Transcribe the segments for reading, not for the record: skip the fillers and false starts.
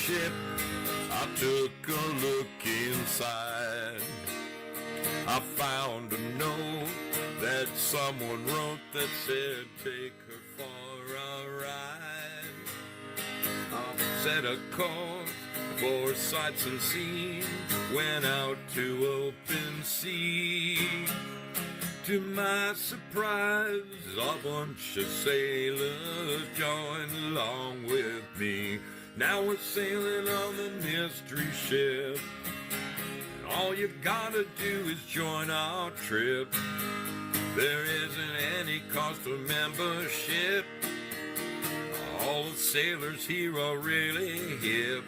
ship. I took a look inside. I found a note that someone wrote that said, take her for a ride. I set a course for sights and scenes, went out to open sea. To my surprise, a bunch of sailors joined along with me. Now we're sailing on the mystery ship, and all you gotta do is join our trip. There isn't any cost of membership. All the sailors here are really hip.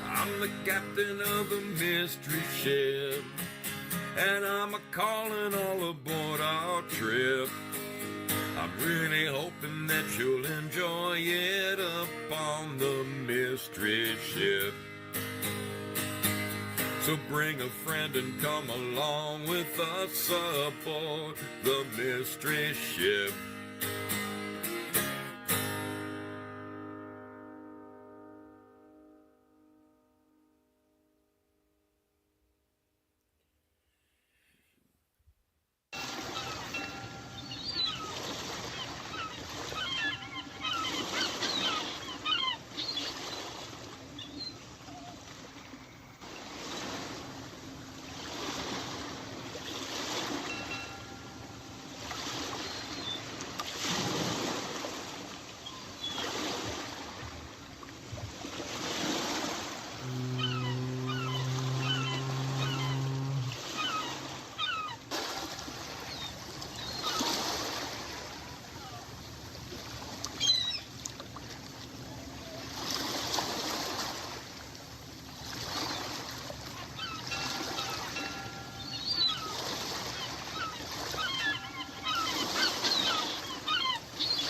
I'm the captain of the mystery ship, and I'm a-calling all aboard our trip. I'm really hoping that you'll enjoy it up on the mystery ship. So bring a friend and come along with us aboard the mystery ship.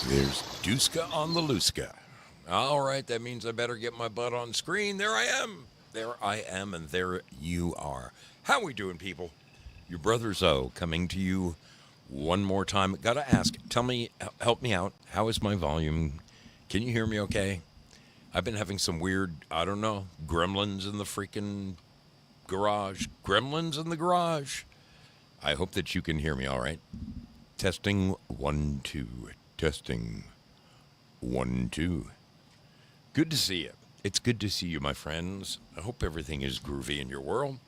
There's Duska on the Luska. All right, that means I better get my butt on screen. There I am. There I am, and there you are. How we doing, people? Your brother Zoe coming to you one more time. Gotta ask, tell me, help me out. How is my volume? Can you hear me okay? I've been having some weird, I don't know, gremlins in the freaking garage. Gremlins in the garage. I hope that you can hear me all right. Testing 1, 2. Testing 1, 2. Good to see you. It's good to see you, my friends. I hope everything is groovy in your world.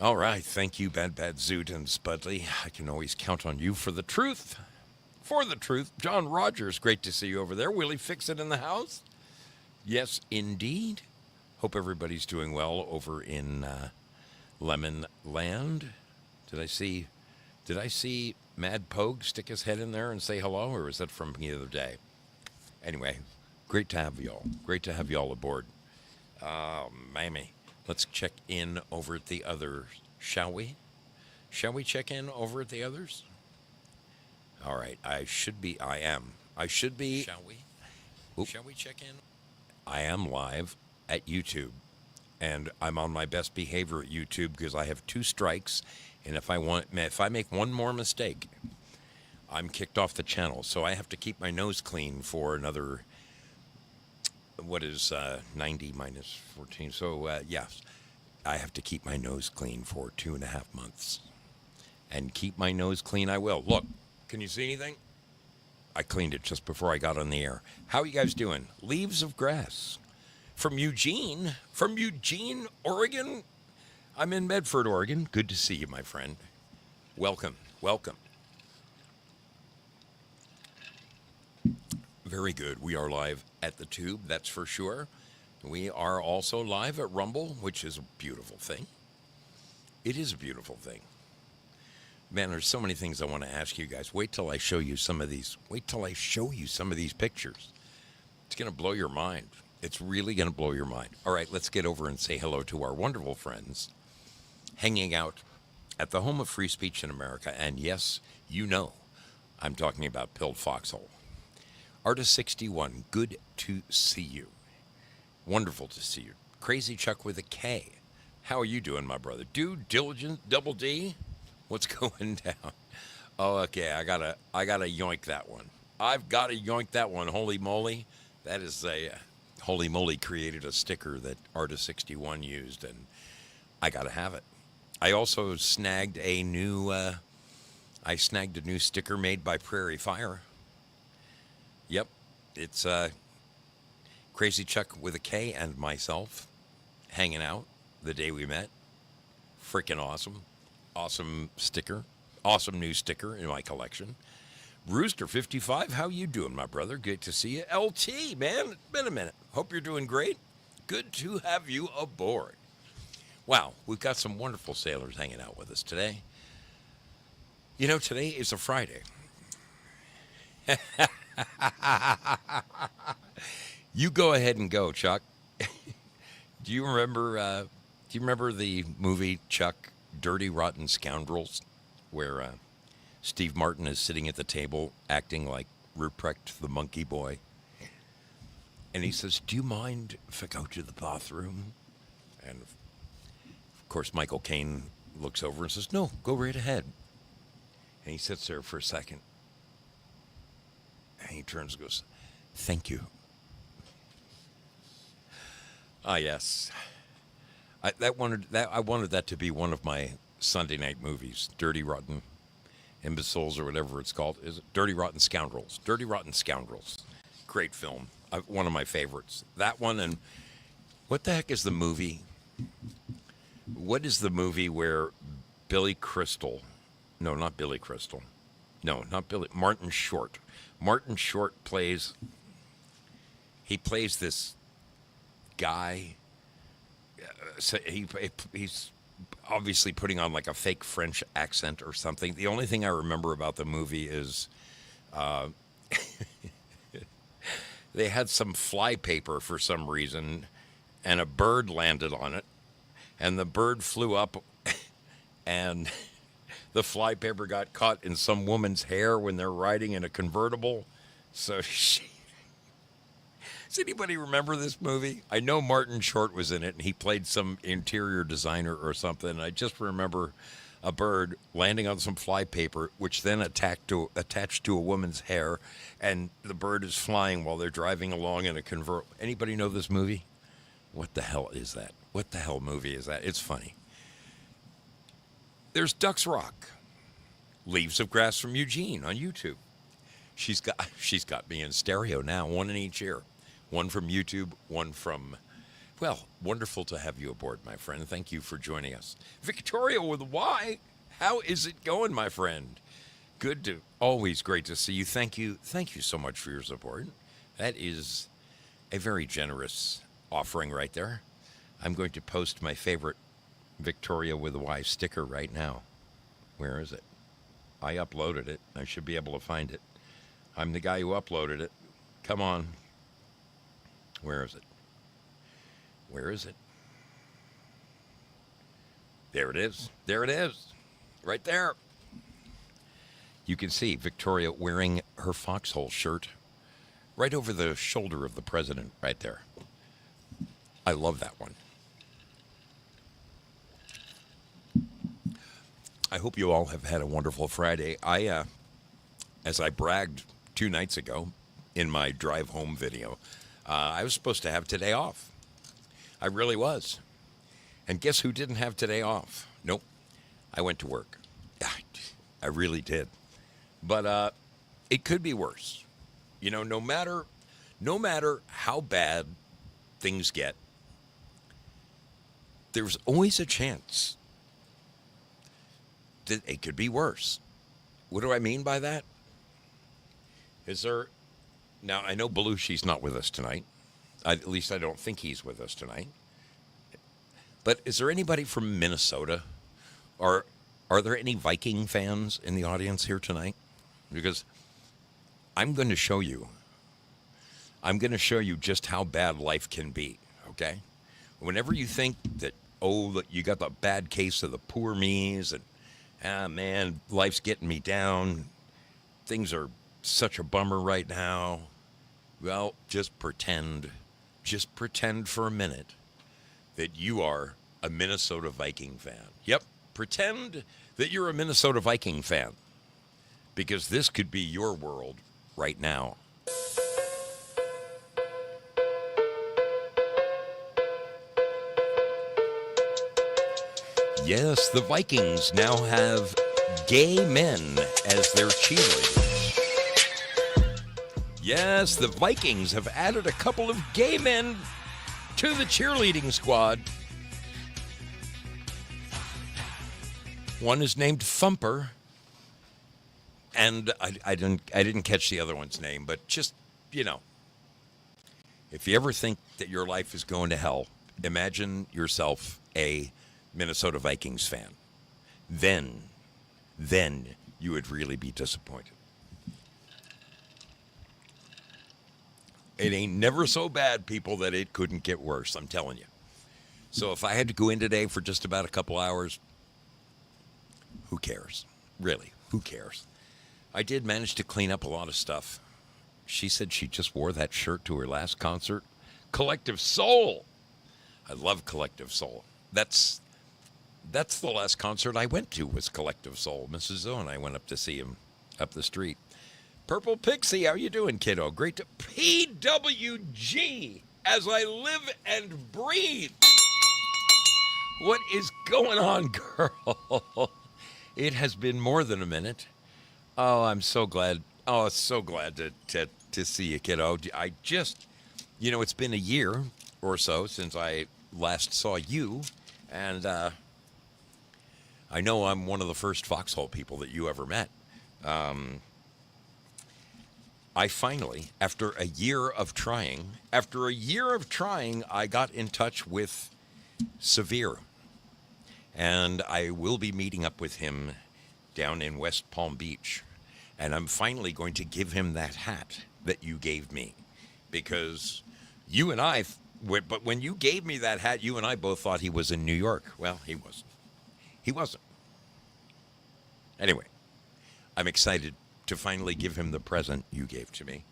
All right. Thank you, Bad Zoot and Spudley. I can always count on you for the truth. For the truth. John Rogers, great to see you over there. Willie Fix-It in the house. Yes, indeed. Hope everybody's doing well over in Lemon Land. Did I see Mad Pogue stick his head in there and say hello, or was that from the other day? Anyway, great to have y'all. Great to have y'all aboard. Mammy, let's check in over at the others, shall we? Shall we check in over at the others? All right, I should be. Shall we? Oop. Shall we check in? I am live at YouTube, and I'm on my best behavior at YouTube because I have 2 strikes. And if I make one more mistake, I'm kicked off the channel. So I have to keep my nose clean for another, 90 minus 14? So, yes, I have to keep my nose clean for 2.5 months. And keep my nose clean I will. Look, can you see anything? I cleaned it just before I got on the air. How are you guys doing? Leaves of Grass. From Eugene, Oregon. I'm in Medford, Oregon. Good to see you, my friend. Welcome. Very good. We are live at the Tube, that's for sure. We are also live at Rumble, which is a beautiful thing. It is a beautiful thing. Man, there's so many things I want to ask you guys. Wait till I show you some of these pictures. It's going to blow your mind. It's really going to blow your mind. All right, let's get over and say hello to our wonderful friends hanging out at the home of free speech in America. And yes, you know, I'm talking about Pilled Foxhole. Artist61, good to see you. Wonderful to see you. Crazy Chuck with a K. How are you doing, my brother? Due Diligent, Double D? What's going down? Oh, okay, I gotta yoink that one. I've got to yoink that one. Holy moly. That is a... Holy Moly created a sticker that Artist 61 used, and I got to have it. I also snagged a new sticker made by Prairie Fire. Yep, it's Crazy Chuck with a K and myself hanging out the day we met. Freaking awesome. Awesome sticker. Awesome new sticker in my collection. Rooster55, how you doing, my brother? Good to see you. LT, man, it's been a minute. Hope you're doing great. Good to have you aboard. Wow, we've got some wonderful sailors hanging out with us today. You know, today is a Friday. You go ahead and go, Chuck. Do you remember the movie Chuck, Dirty Rotten Scoundrels, where Steve Martin is sitting at the table acting like Ruprecht the monkey boy? And he says, "Do you mind if I go to the bathroom?" And of course, Michael Caine looks over and says, "No, go right ahead." And he sits there for a second. And he turns and goes, "Thank you." Ah, yes. I wanted that to be one of my Sunday night movies, Dirty Rotten Imbeciles or whatever it's called. Is it Dirty Rotten Scoundrels? Dirty Rotten Scoundrels. Great film. One of my favorites. That one, and what the heck is the movie? What is the movie where Billy Crystal? No, not Billy Crystal. No, not Billy. Martin Short. Martin Short plays. He plays this guy. So he's obviously putting on like a fake French accent or something. The only thing I remember about the movie is they had some fly paper for some reason, and a bird landed on it, and the bird flew up, and the fly paper got caught in some woman's hair when they're riding in a convertible. So does anybody remember this movie? I know Martin Short was in it, and he played some interior designer or something. I just remember a bird landing on some fly paper, which then attached to a woman's hair, and the bird is flying while they're driving along in a convertible. Anybody know this movie? What the hell is that? What the hell movie is that? It's funny. There's Ducks Rock, Leaves of Grass from Eugene on YouTube. She's got me in stereo now, one in each ear. One from YouTube, one from, well, wonderful to have you aboard, my friend. Thank you for joining us. Victoria with a Y, how is it going, my friend? Always great to see you. Thank you so much for your support. That is a very generous offering right there. I'm going to post my favorite Victoria with a Y sticker right now. Where is it? I uploaded it. I should be able to find it. I'm the guy who uploaded it. Come on. Where is it? Where is it? There it is. There it is. Right there. You can see Victoria wearing her foxhole shirt right over the shoulder of the president right there. I love that one. I hope you all have had a wonderful Friday. As I bragged 2 nights ago in my drive home video, I was supposed to have today off. I really was. And guess who didn't have today off? Nope. I went to work. I really did. But it could be worse. You know, no matter how bad things get, there's always a chance that it could be worse. What do I mean by that? Now, I know Belushi's not with us tonight. At least I don't think he's with us tonight. But is there anybody from Minnesota? Or are there any Viking fans in the audience here tonight? Because I'm going to show you. I'm going to show you just how bad life can be, okay? Whenever you think that, you got the bad case of the poor me's and, man, life's getting me down. Things are such a bummer right now. Well, just pretend for a minute that you are a Minnesota Viking fan. Yep, pretend that you're a Minnesota Viking fan, because this could be your world right now. Yes, the Vikings now have gay men as their cheerleaders. Yes, the Vikings have added a couple of gay men to the cheerleading squad. One is named Thumper, and I didn't catch the other one's name, but just, if you ever think that your life is going to hell, imagine yourself a Minnesota Vikings fan. Then you would really be disappointed. It ain't never so bad, people, that it couldn't get worse, I'm telling you. So if I had to go in today for just about a couple hours, who cares? Really, who cares? I did manage to clean up a lot of stuff. She said she just wore that shirt to her last concert. Collective Soul. I love Collective Soul. That's the last concert I went to was Collective Soul. Mrs. Zoe and I went up to see him up the street. Purple Pixie, how you doing, kiddo? Great to PWG as I live and breathe. What is going on, girl? It has been more than a minute. Oh, I'm so glad. Oh, so glad to see you, kiddo. I just, it's been a year or so since I last saw you, and I know I'm one of the first Foxhole people that you ever met. I finally, after a year of trying, I got in touch with Severe. And I will be meeting up with him down in West Palm Beach. And I'm finally going to give him that hat that you gave me. Because you and I, but when you gave me that hat, you and I both thought he was in New York. Well, he wasn't. He wasn't. Anyway, I'm excited to finally give him the present you gave to me.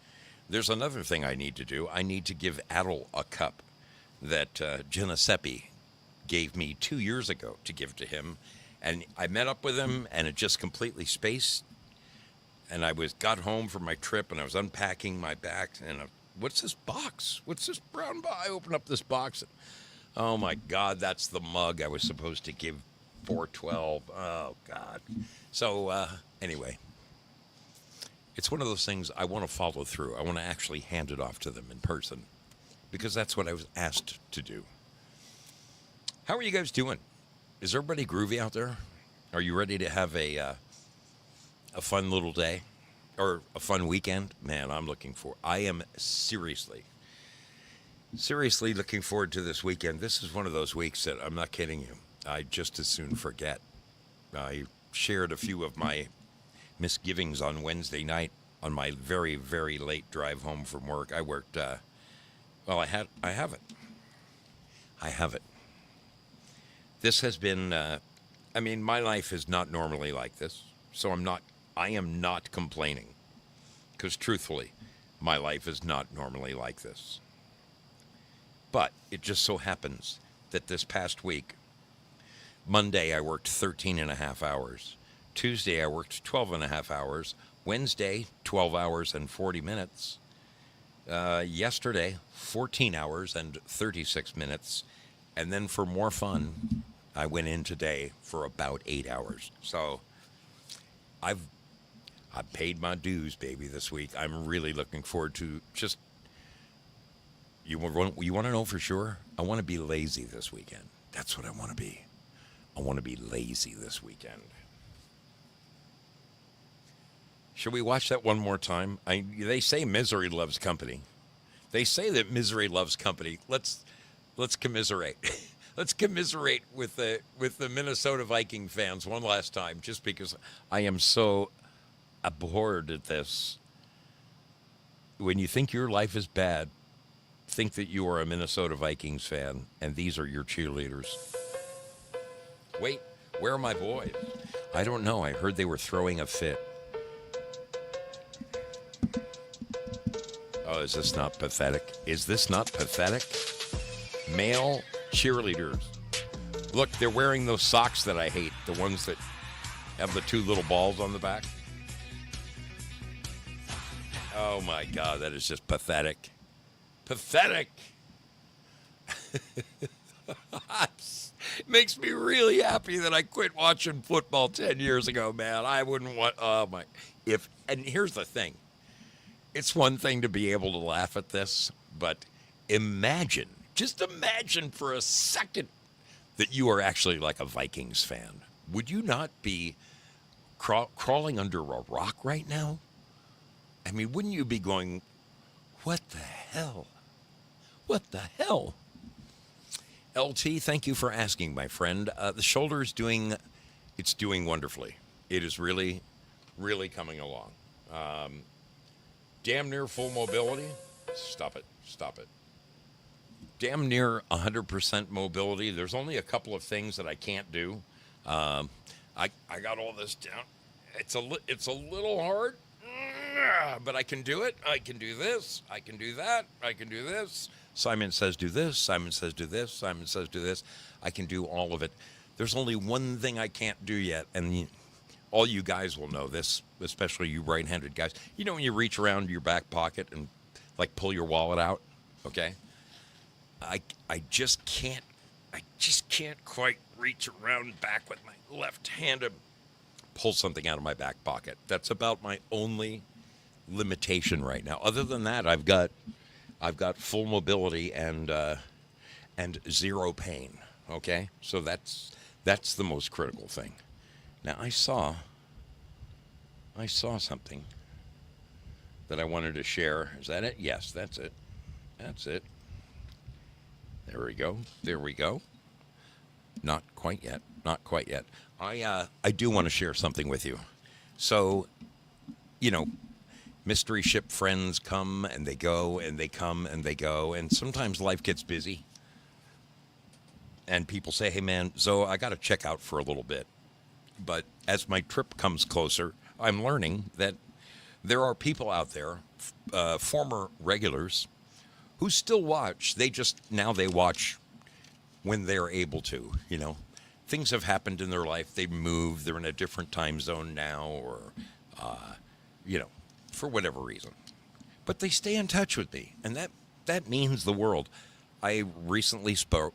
There's another thing I need to do. I need to give Adel a cup that Giuseppe gave me 2 years ago to give to him. And I met up with him, and it just completely spaced. And I got home from my trip, and I was unpacking my bag, and what's this box? What's this brown box? I opened up this box. And, oh, my God, that's the mug I was supposed to give 412. Oh, God. So, anyway, it's one of those things I want to follow through. I want to actually hand it off to them in person because that's what I was asked to do. How are you guys doing? Is everybody groovy out there? Are you ready to have a fun little day or a fun weekend? Man, I am seriously looking forward to this weekend. This is one of those weeks that I'm not kidding you. I just as soon forget. I shared a few of my misgivings on Wednesday night on my very, very late drive home from work. I worked, I have it. This has been, my life is not normally like this, so I am not complaining, because truthfully, my life is not normally like this. But it just so happens that this past week, Monday I worked 13 and a half hours. Tuesday I worked 12 and a half hours. Wednesday, 12 hours and 40 minutes. Yesterday, 14 hours and 36 minutes. And then for more fun, I went in today for about 8 hours. So I paid my dues, baby, this week. I'm really looking forward to just, you want to know for sure? I want to be lazy this weekend. That's what I want to be. I want to be lazy this weekend. Should we watch that one more time? They say misery loves company. They say that misery loves company. Let's commiserate. Let's commiserate with the Minnesota Viking fans one last time, just because I am so abhorred at this. When you think your life is bad, think that you are a Minnesota Vikings fan, and these are your cheerleaders. Wait, where are my boys? I don't know. I heard they were throwing a fit. Oh, is this not pathetic? Is this not pathetic? Male cheerleaders. Look, they're wearing those socks that I hate, the ones that have the two little balls on the back. Oh, my God, that is just pathetic. Pathetic! Makes me really happy that I quit watching football 10 years ago, man. I wouldn't want, oh my. And here's the thing, it's one thing to be able to laugh at this, but imagine, just imagine for a second that you are actually like a Vikings fan. Would you not be crawling under a rock right now? I mean, wouldn't you be going, what the hell? What the hell? LT, thank you for asking, my friend. The shoulder is it's doing wonderfully. It is really, really coming along. Damn near full mobility. Stop it. Damn near 100% mobility. There's only a couple of things that I can't do. I got all this down. It's a little hard, but I can do it. I can do this. I can do that. I can do this. Simon says do this. Simon says do this. Simon says do this. I can do all of it. There's only one thing I can't do yet, and all you guys will know this, especially you right-handed guys. You know when you reach around your back pocket and like pull your wallet out, okay? I just can't quite reach around back with my left hand and pull something out of my back pocket. That's about my only limitation right now. Other than that, I've got full mobility and zero pain. Okay, so that's the most critical thing. Now I saw something that I wanted to share. Is that it? Yes, that's it. That's it. There we go. There we go. Not quite yet. Not quite yet. I do want to share something with you. So, you know, mystery ship friends come and they go and they come and they go, and sometimes life gets busy. And people say, hey man, Zoe, I got to check out for a little bit. But as my trip comes closer, I'm learning that there are people out there, former regulars, who still watch. They watch when they're able to, you know. Things have happened in their life. They've moved. They're in a different time zone now, or, you know, for whatever reason. But they stay in touch with me, and that means the world. I recently spoke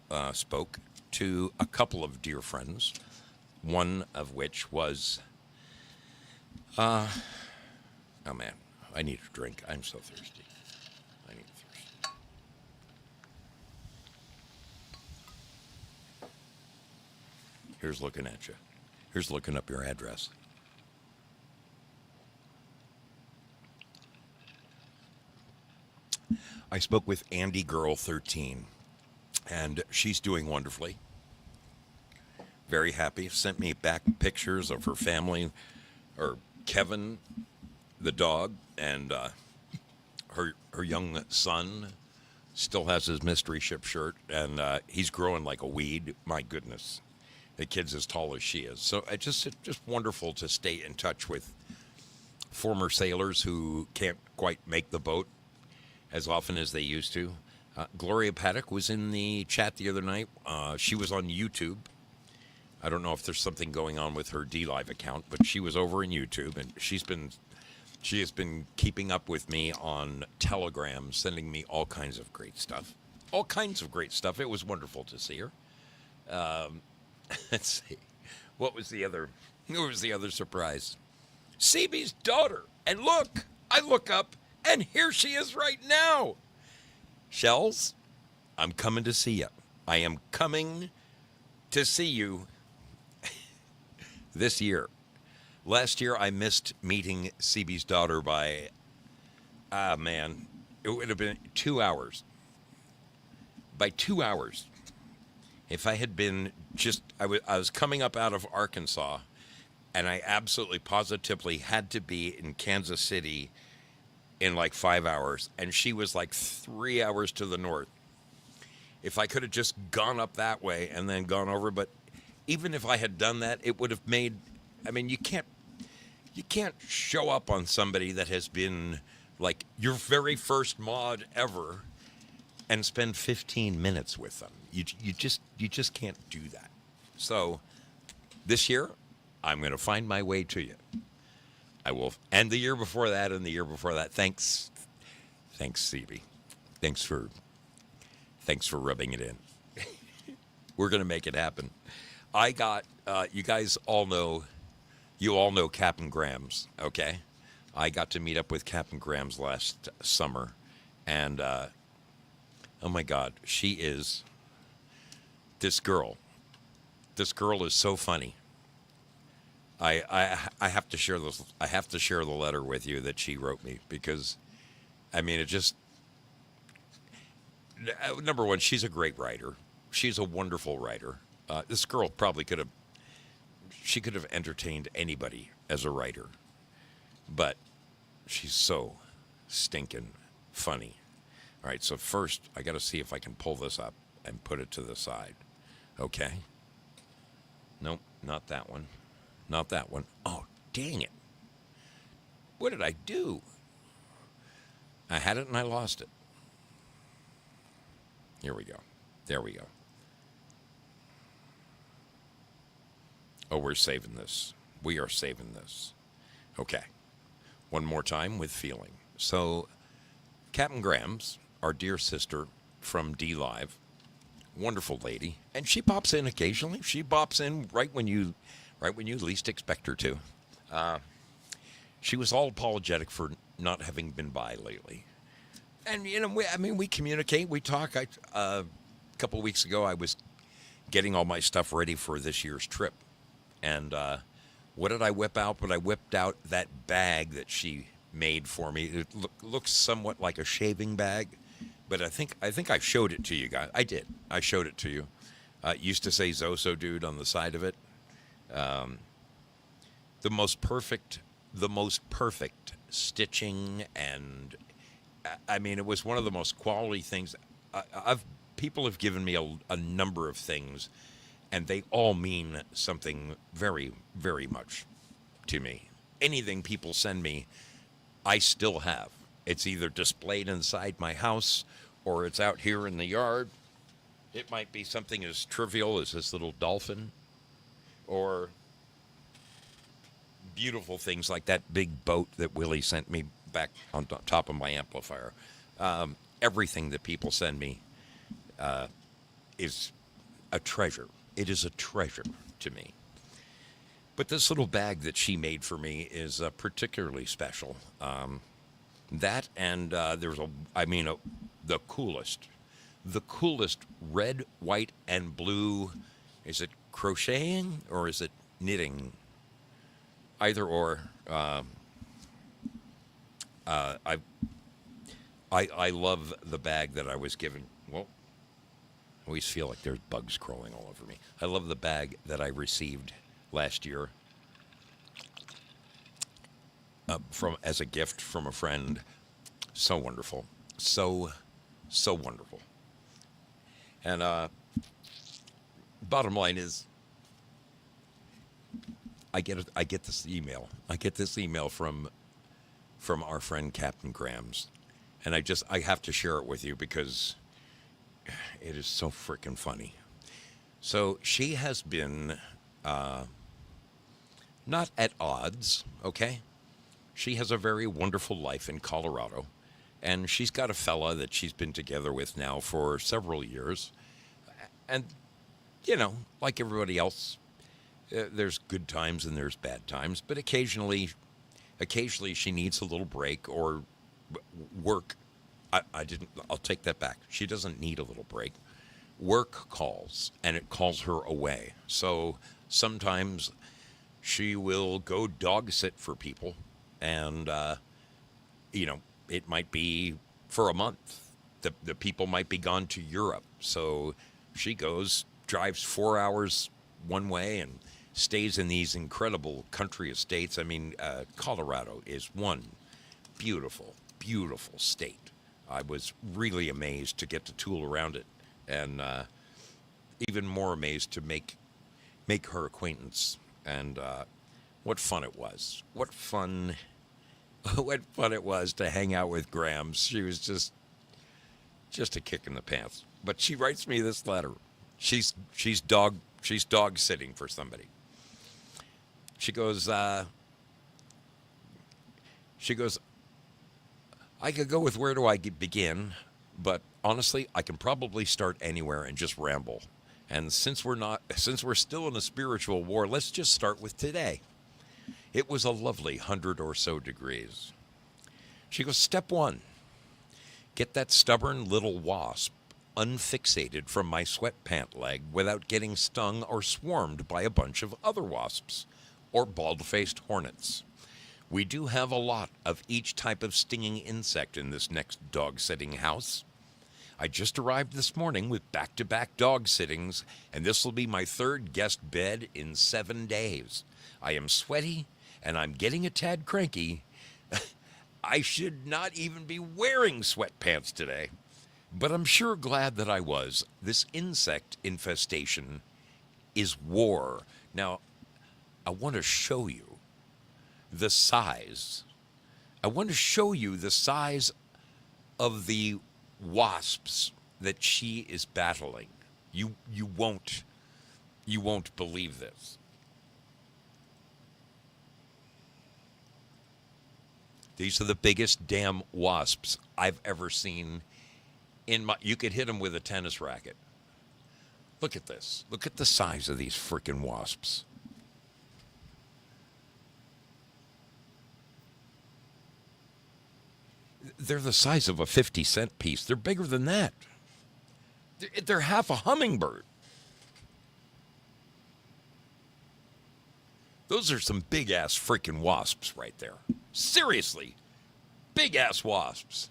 to a couple of dear friends, one of which was, oh man, I need a drink. I'm so thirsty. I need a thirst. Here's looking at you. Here's looking up your address. I spoke with Andy Girl 13, and she's doing wonderfully. Very happy. Sent me back pictures of her family, or Kevin, the dog, and her young son still has his mystery ship shirt, and he's growing like a weed. My goodness, the kid's as tall as she is. So it's just wonderful to stay in touch with former sailors who can't quite make the boat as often as they used to. Gloria Paddock was in the chat the other night. She was on YouTube. I don't know if there's something going on with her DLive account, but she was over in YouTube, and she has been keeping up with me on Telegram, sending me all kinds of great stuff. All kinds of great stuff. It was wonderful to see her. Let's see. What was the other surprise? CB's daughter. And look, I look up, and here she is right now. Shells, I'm coming to see you. I am coming to see you this year. Last year, I missed meeting CB's daughter by, man, it would have been 2 hours. By 2 hours. If I had been I was coming up out of Arkansas, and I absolutely positively had to be in Kansas City in like 5 hours, and she was like 3 hours to the north. If I could have just gone up that way and then gone over, but even if I had done that, it would have made, I mean, you can't show up on somebody that has been like your very first mod ever and spend 15 minutes with them. You just can't do that. So this year, I'm going to find my way to you. I will, and the year before that, and the year before that. Thanks, CB. Thanks for rubbing it in. We're gonna make it happen. I got you guys all know you all know Captain Grams, okay? I got to meet up with Captain Grams last summer, and oh my God, she is this girl. This girl is so funny. I have to share this. I have to share the letter with you that she wrote me because, I mean, it just number one, she's a great writer. She's a wonderful writer. This girl probably could have, she could have entertained anybody as a writer, but she's so stinking funny. All right, so first I got to see if I can pull this up and put it to the side. Okay. Nope, not that one. Not that one. Oh, dang it. What did I do? I had it and I lost it. Here we go. There we go. Oh, we're saving this. We are saving this. Okay. One more time with feeling. So, Captain Grams, our dear sister from D Live, wonderful lady, and she pops in occasionally. She pops in right when you least expect her to. She was all apologetic for not having been by lately, and you know, we communicate, we talk. A couple of weeks ago, I was getting all my stuff ready for this year's trip, and what did I whip out? But I whipped out that bag that she made for me. It looks somewhat like a shaving bag, but I think I showed it to you guys. I did. I showed it to you. It used to say Zoso dude on the side of it. The most perfect stitching, and I mean, it was one of the most quality things. People have given me a number of things, and they all mean something very, very much to me. Anything people send me, I still have. It's either displayed inside my house or it's out here in the yard. It might be something as trivial as this little dolphin, or beautiful things like that big boat that Willie sent me back on top of my amplifier. Everything that people send me is a treasure. It is a treasure to me. But this little bag that she made for me is particularly special. That and there's the coolest red, white, and blue. Is it crocheting or is it knitting? Either or. I love the bag that I was given. Well, I always feel like there's bugs crawling all over me. I love the bag that I received last year as a gift from a friend. So wonderful, so wonderful. And bottom line is, I get this email. I get this email from our friend Captain Grams, and I have to share it with you because it is so freaking funny. So she has been not at odds, okay? She has a very wonderful life in Colorado, and she's got a fella that she's been together with now for several years. And, you know, like everybody else, there's good times and there's bad times, but occasionally she needs a little break or work. I'll take that back. She doesn't need a little break. Work calls, and it calls her away. So sometimes she will go dog sit for people, and, you know, it might be for a month. The people might be gone to Europe. So she drives 4 hours one way and stays in these incredible country estates. I mean, Colorado is one beautiful, beautiful state. I was really amazed to get to tool around it, and even more amazed to make her acquaintance. And what fun it was! What fun it was to hang out with Grams. She was just a kick in the pants. But she writes me this letter. She's dog sitting for somebody. She goes, I could go with where do I begin, but honestly, I can probably start anywhere and just ramble. And since we're still in a spiritual war, let's just start with today. It was a lovely 100 or so degrees. She goes, step one, get that stubborn little wasp unfixated from my sweatpant leg without getting stung or swarmed by a bunch of other wasps or bald-faced hornets. We do have a lot of each type of stinging insect in this next dog-sitting house. I just arrived this morning with back-to-back dog sittings, and this will be my third guest bed in 7 days. I am sweaty, and I'm getting a tad cranky. I should not even be wearing sweatpants today, but I'm sure glad that I was. This insect infestation is war. Now, I want to show you the size. I want to show you the size of the wasps that she is battling. You won't believe this. These are the biggest damn wasps I've ever seen you could hit them with a tennis racket. Look at this. Look at the size of these freaking wasps. They're the size of a 50-cent piece. They're bigger than that. They're half a hummingbird. Those are some big-ass freaking wasps right there. Seriously. Big-ass wasps.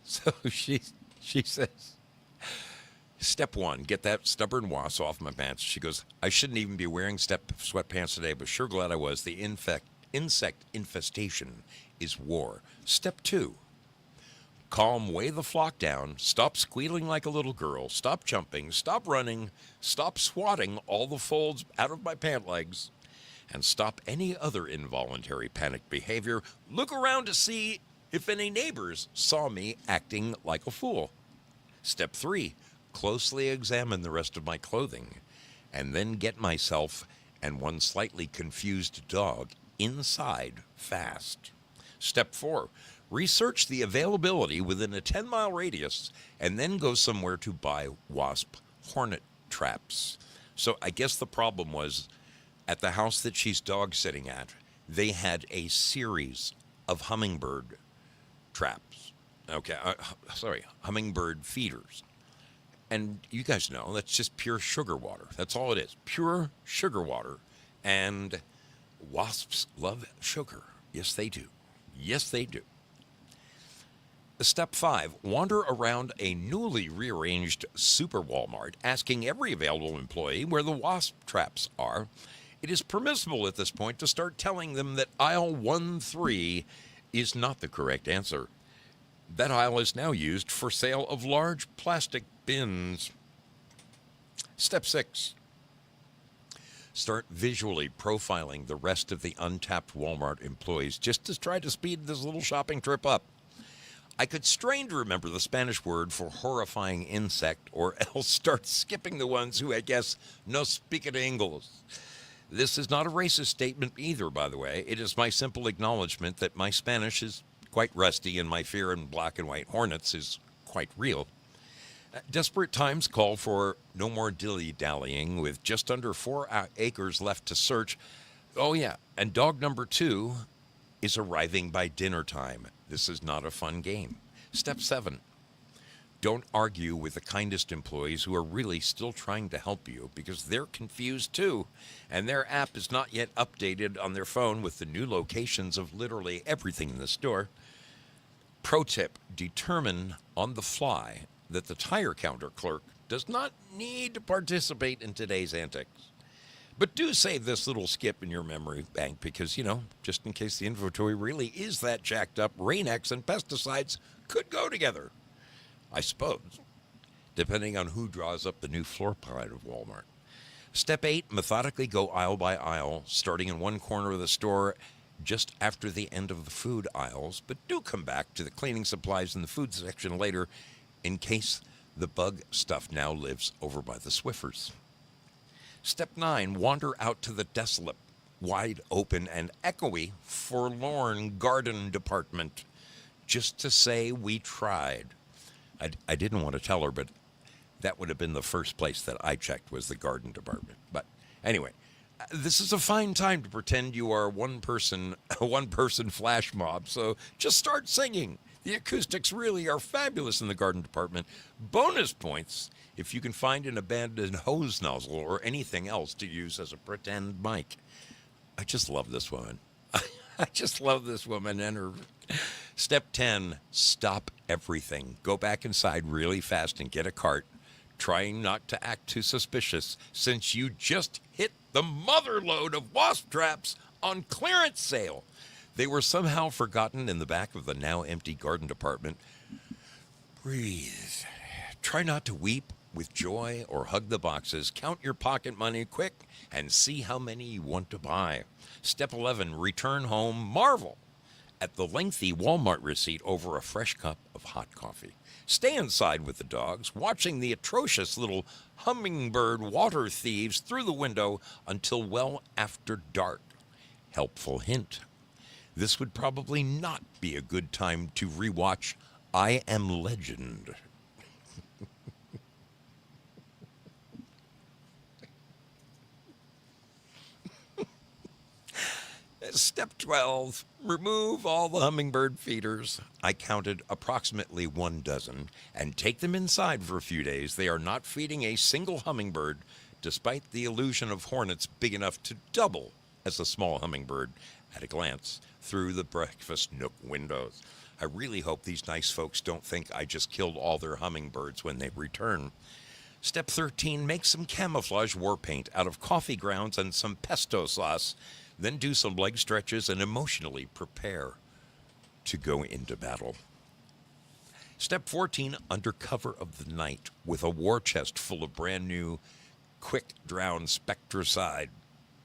So she says, step one, get that stubborn wasp off my pants. She goes, I shouldn't even be wearing sweatpants today, but sure glad I was. The insect infestation is war. Step two, calm way the flock down. Stop squealing like a little girl. Stop jumping. Stop running. Stop swatting all the folds out of my pant legs. And stop any other involuntary panic behavior. Look around to see if any neighbors saw me acting like a fool. Step three, closely examine the rest of my clothing and then get myself and one slightly confused dog inside fast. Step four, research the availability within a 10-mile radius and then go somewhere to buy wasp hornet traps. So I guess the problem was at the house that she's dog sitting at, they had a series of hummingbird traps. Okay, hummingbird feeders. And you guys know that's just pure sugar water. That's all it is. Pure sugar water. And wasps love sugar. Yes, they do. Yes, they do. Step 5, wander around a newly rearranged super Walmart asking every available employee where the wasp traps are. It is permissible at this point to start telling them that aisle 1-3 is not the correct answer. That aisle is now used for sale of large plastic bins. Step 6. Start visually profiling the rest of the untapped Walmart employees just to try to speed this little shopping trip up. I could strain to remember the Spanish word for horrifying insect or else start skipping the ones who, I guess, no speak it English. This is not a racist statement either, by the way. It is my simple acknowledgement that my Spanish is quite rusty and my fear in black and white hornets is quite real. Desperate times call for no more dilly-dallying with just under 4 acres left to search. Oh, yeah, and dog number 2 is arriving by dinner time. This is not a fun game. Step 7. Don't argue with the kindest employees who are really still trying to help you because they're confused too, and their app is not yet updated on their phone with the new locations of literally everything in the store. Pro tip, determine on the fly that the tire counter clerk does not need to participate in today's antics. But do save this little skip in your memory bank because, just in case the inventory really is that jacked up, Rain-X and pesticides could go together. I suppose, depending on who draws up the new floor plan of Walmart. Step 8, methodically go aisle by aisle, starting in one corner of the store just after the end of the food aisles, but do come back to the cleaning supplies in the food section later in case the bug stuff now lives over by the Swiffers. Step 9, wander out to the desolate, wide open, and echoey, forlorn garden department just to say we tried. I didn't want to tell her, but that would have been the first place that I checked was the garden department. But anyway, this is a fine time to pretend you are one person, a one person flash mob. So just start singing. The acoustics really are fabulous in the garden department. Bonus points if you can find an abandoned hose nozzle or anything else to use as a pretend mic. I just love this woman. I just love this woman and her. Step 10, stop everything. Go back inside really fast and get a cart, trying not to act too suspicious since you just hit the mother load of wasp traps on clearance sale. They were somehow forgotten in the back of the now empty garden department. Breathe. Try not to weep with joy or hug the boxes. Count your pocket money quick and see how many you want to buy. Step 11, return home. Marvel at the lengthy Walmart receipt over a fresh cup of hot coffee. Stay inside with the dogs, watching the atrocious little hummingbird water thieves through the window until well after dark. Helpful hint. This would probably not be a good time to rewatch I Am Legend. Step 12, remove all the hummingbird feeders. I counted approximately 1 dozen and take them inside for a few days. They are not feeding a single hummingbird, despite the illusion of hornets big enough to double as a small hummingbird at a glance through the breakfast nook windows. I really hope these nice folks don't think I just killed all their hummingbirds when they return. Step 13, make some camouflage war paint out of coffee grounds and some pesto sauce. Then do some leg stretches and emotionally prepare to go into battle. Step 14, under cover of the night with a war chest full of brand new quick drown spectricide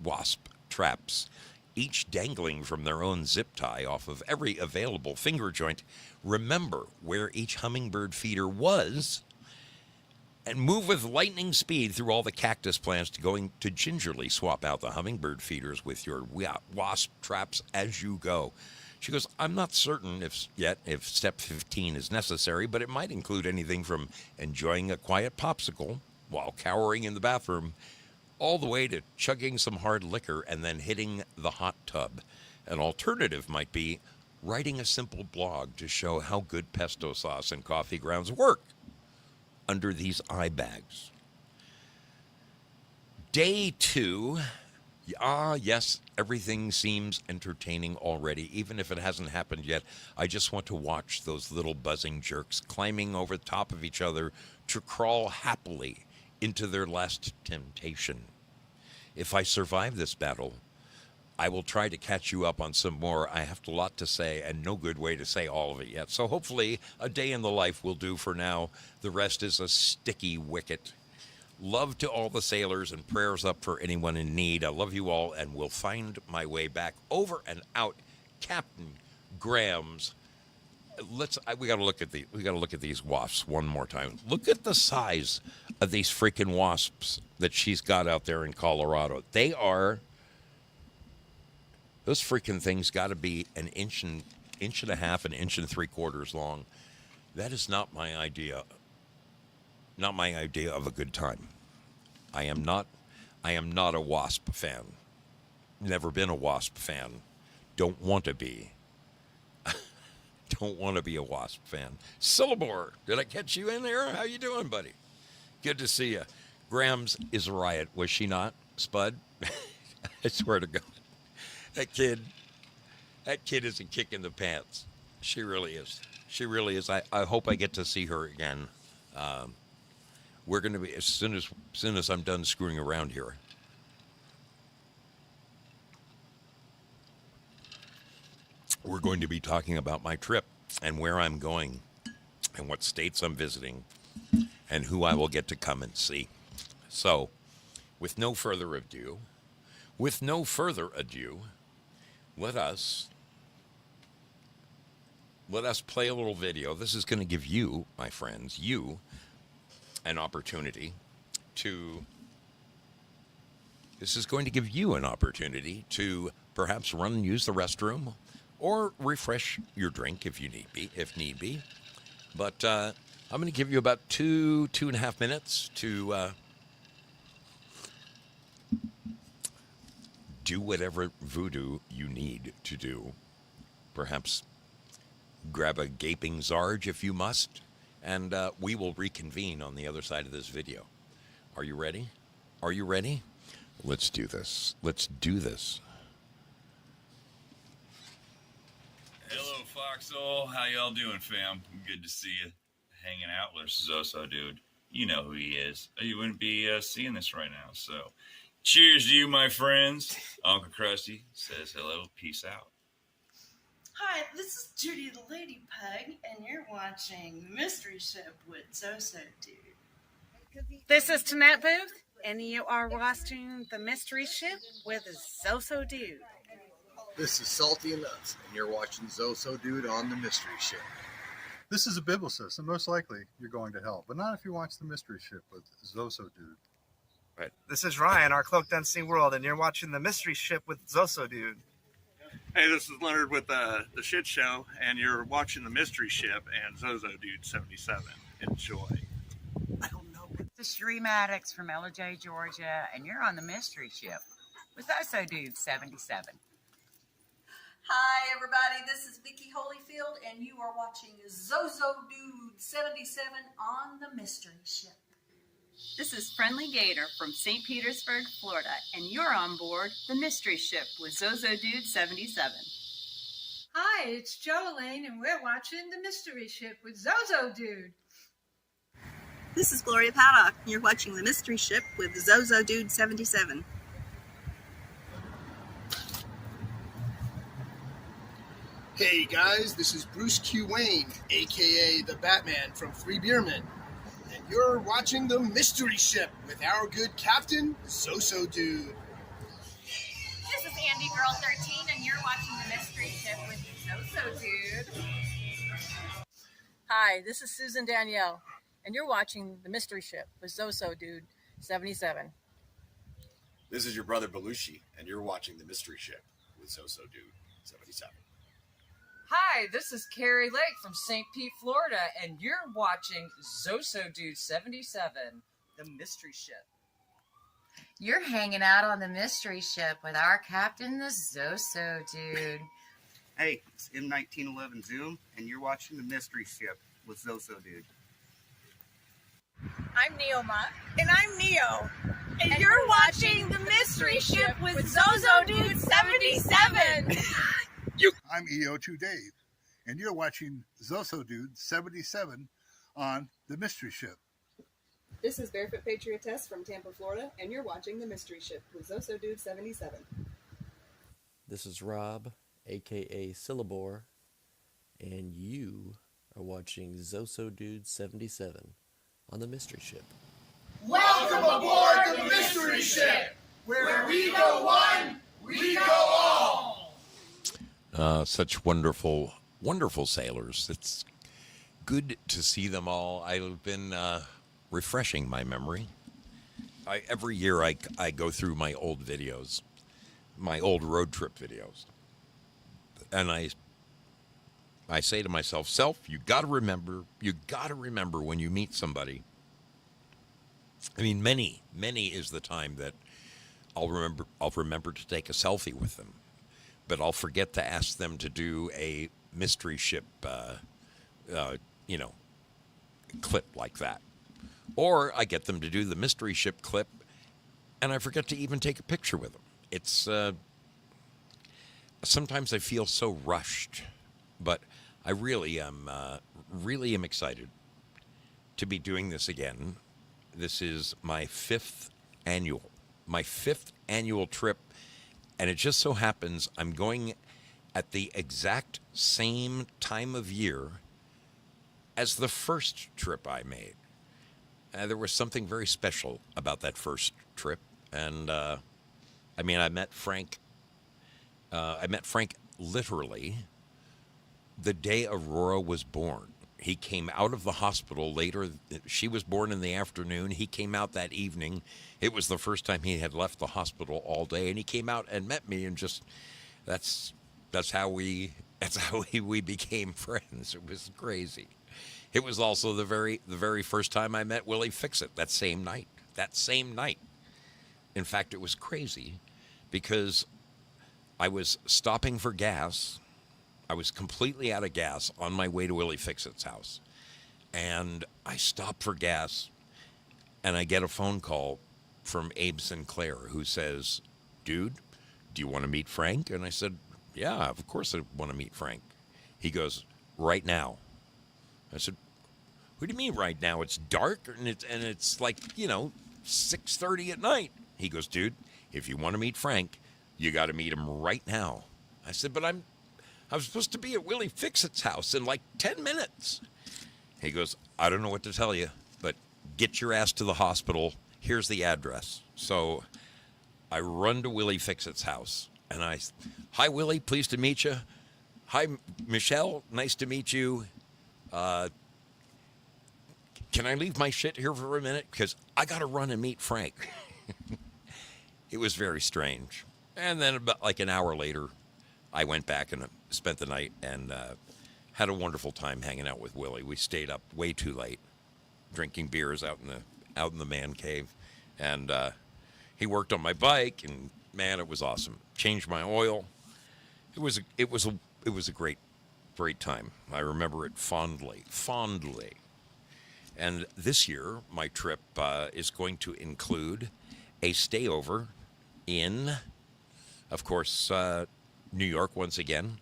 wasp traps, each dangling from their own zip tie off of every available finger joint. Remember where each hummingbird feeder was and move with lightning speed through all the cactus plants going to gingerly swap out the hummingbird feeders with your wasp traps as you go. She goes, I'm not certain if step 15 is necessary, but it might include anything from enjoying a quiet popsicle while cowering in the bathroom, all the way to chugging some hard liquor and then hitting the hot tub. An alternative might be writing a simple blog to show how good pesto sauce and coffee grounds work under these eye bags. Day 2. Yes, everything seems entertaining already, even if it hasn't happened yet. I just want to watch those little buzzing jerks climbing over the top of each other to crawl happily into their last temptation. If I survive this battle, I will try to catch you up on some more. I have a lot to say and no good way to say all of it yet. So hopefully a day in the life will do for now. The rest is a sticky wicket. Love to all the sailors and prayers up for anyone in need. I love you all and will find my way back. Over and out, Captain Graham's. We got to look at these wasps one more time. Look at the size of these freaking wasps that she's got out there in Colorado. Those freaking things got to be an inch and a half, an inch and 3/4 long. That is not my idea. Not my idea of a good time. I am not a wasp fan. Never been a wasp fan. Don't want to be. Don't want to be a wasp fan. Syllabore, did I catch you in there? How you doing, buddy? Good to see you. Graham's is a riot, was she not, Spud? I swear to God. That kid is a kick in the pants. She really is. She really is. I hope I get to see her again. We're going to be, as soon as I'm done screwing around here. We're going to be talking about my trip and where I'm going and what states I'm visiting and who I will get to come and see. So, with no further ado, let us play a little video. This is going to give you, my friends, an opportunity to perhaps run and use the restroom or refresh your drink if need be. But I'm going to give you about 2.5 minutes to do whatever voodoo you need to do. Perhaps grab a gaping Zarge if you must, and we will reconvene on the other side of this video. Are you ready? Are you ready? Let's do this. Let's do this. Hello, Foxhole. How y'all doing, fam? Good to see you. Hanging out with Zoso, dude. You know who he is. You wouldn't be seeing this right now. So, cheers to you, my friends. Uncle Krusty says hello. Peace out. Hi, this is Judy the Lady Pug, and you're watching Mystery Ship with Zoso Dude. This is Tanette Booth, and you are watching The Mystery Ship with Zoso Dude. This is Salty and Nuts, and you're watching Zoso Dude on the Mystery Ship. This is a biblicist, and most likely you're going to hell, but not if you watch the Mystery Ship with Zoso Dude. Right. This is Ryan, our Cloaked Unseen World, and you're watching the Mystery Ship with Zoso Dude. Hey, this is Leonard with The Shit Show, and you're watching The Mystery Ship and Zoso Dude 77. Enjoy. I don't know. This is Sheree Maddox from LJ, Georgia, and you're on The Mystery Ship with Zoso Dude 77. Hi, everybody. This is Vicki Holyfield, and you are watching Zoso Dude 77 on the Mystery Ship. This is Friendly Gator from St. Petersburg, Florida, and you're on board the Mystery Ship with Zoso Dude 77. Hi, it's Jolene, and we're watching the Mystery Ship with Zoso Dude. This is Gloria Paddock, and you're watching the Mystery Ship with Zoso Dude 77. Hey guys, this is Bruce Q. Wayne, aka the Batman from Three Beermen, and you're watching the Mystery Ship with our good captain, Zoso Dude. This is Andy Girl 13, and you're watching the Mystery Ship with Zoso Dude. Hi, this is Susan Danielle, and you're watching The Mystery Ship with Zoso Dude 77. This is your brother Belushi, and you're watching the Mystery Ship with Zoso Dude 77. Hi, this is Carrie Lake from St. Pete, Florida, and you're watching Zoso Dude 77, the Mystery Ship. You're hanging out on the Mystery Ship with our captain, the Zoso Dude. Hey, it's M1911 Zoom, and you're watching the Mystery Ship with Zoso Dude. I'm Neoma. And I'm Neo. And you're watching The Mystery Ship with Zoso Dude 77. I'm EO2 Dave, and you're watching Zoso Dude 77 on the Mystery Ship. This is Barefoot Patriotess from Tampa, Florida, and you're watching the Mystery Ship with Zoso Dude 77. This is Rob, aka Syllabore, and you are watching Zoso Dude 77 on the Mystery Ship. Welcome aboard the Mystery Ship, where we go one, we go all. Such wonderful, wonderful sailors. It's good to see them all. I've been refreshing my memory. Every year I go through my old videos, my old road trip videos, and I say to myself, you got to remember when you meet somebody. I mean, many is the time that I'll remember to take a selfie with them. But I'll forget to ask them to do a Mystery Ship, clip like that. Or I get them to do the Mystery Ship clip, and I forget to even take a picture with them. It's sometimes I feel so rushed, but I really am excited to be doing this again. This is my fifth annual trip. And it just so happens I'm going at the exact same time of year as the first trip I made. There was something very special about that first trip. And, I met Frank. I met Frank literally the day Aurora was born. He came out of the hospital later. She was born in the afternoon. He came out that evening. It was the first time he had left the hospital all day, and he came out and met me, and just that's how we became friends. It was crazy. It was also the very first time I met Willie Fixit that same night. That same night. In fact, it was crazy because I was stopping for gas. I was completely out of gas on my way to Willie Fixit's house. And I stopped for gas, and I get a phone call from Abe Sinclair, who says, "Dude, do you want to meet Frank?" And I said, "Yeah, of course I want to meet Frank." He goes, "Right now." I said, "What do you mean right now? It's dark and it's like, 6:30 at night." He goes, "Dude, if you want to meet Frank, you got to meet him right now." I said, "But I'm supposed to be at Willie Fixit's house in like 10 minutes." He goes, "I don't know what to tell you, but get your ass to the hospital. Here's the address." So I run to Willie Fixit's house, and "Hi, Willie, pleased to meet you. Hi, Michelle, nice to meet you. Can I leave my shit here for a minute? Because I got to run and meet Frank." It was very strange. And then about like an hour later, I went back and spent the night and had a wonderful time hanging out with Willie. We stayed up way too late, drinking beers out in the man cave, and he worked on my bike, and man, it was awesome. Changed my oil. It was a great time. I remember it fondly. And this year, my trip is going to include a stayover in, of course, New York once again.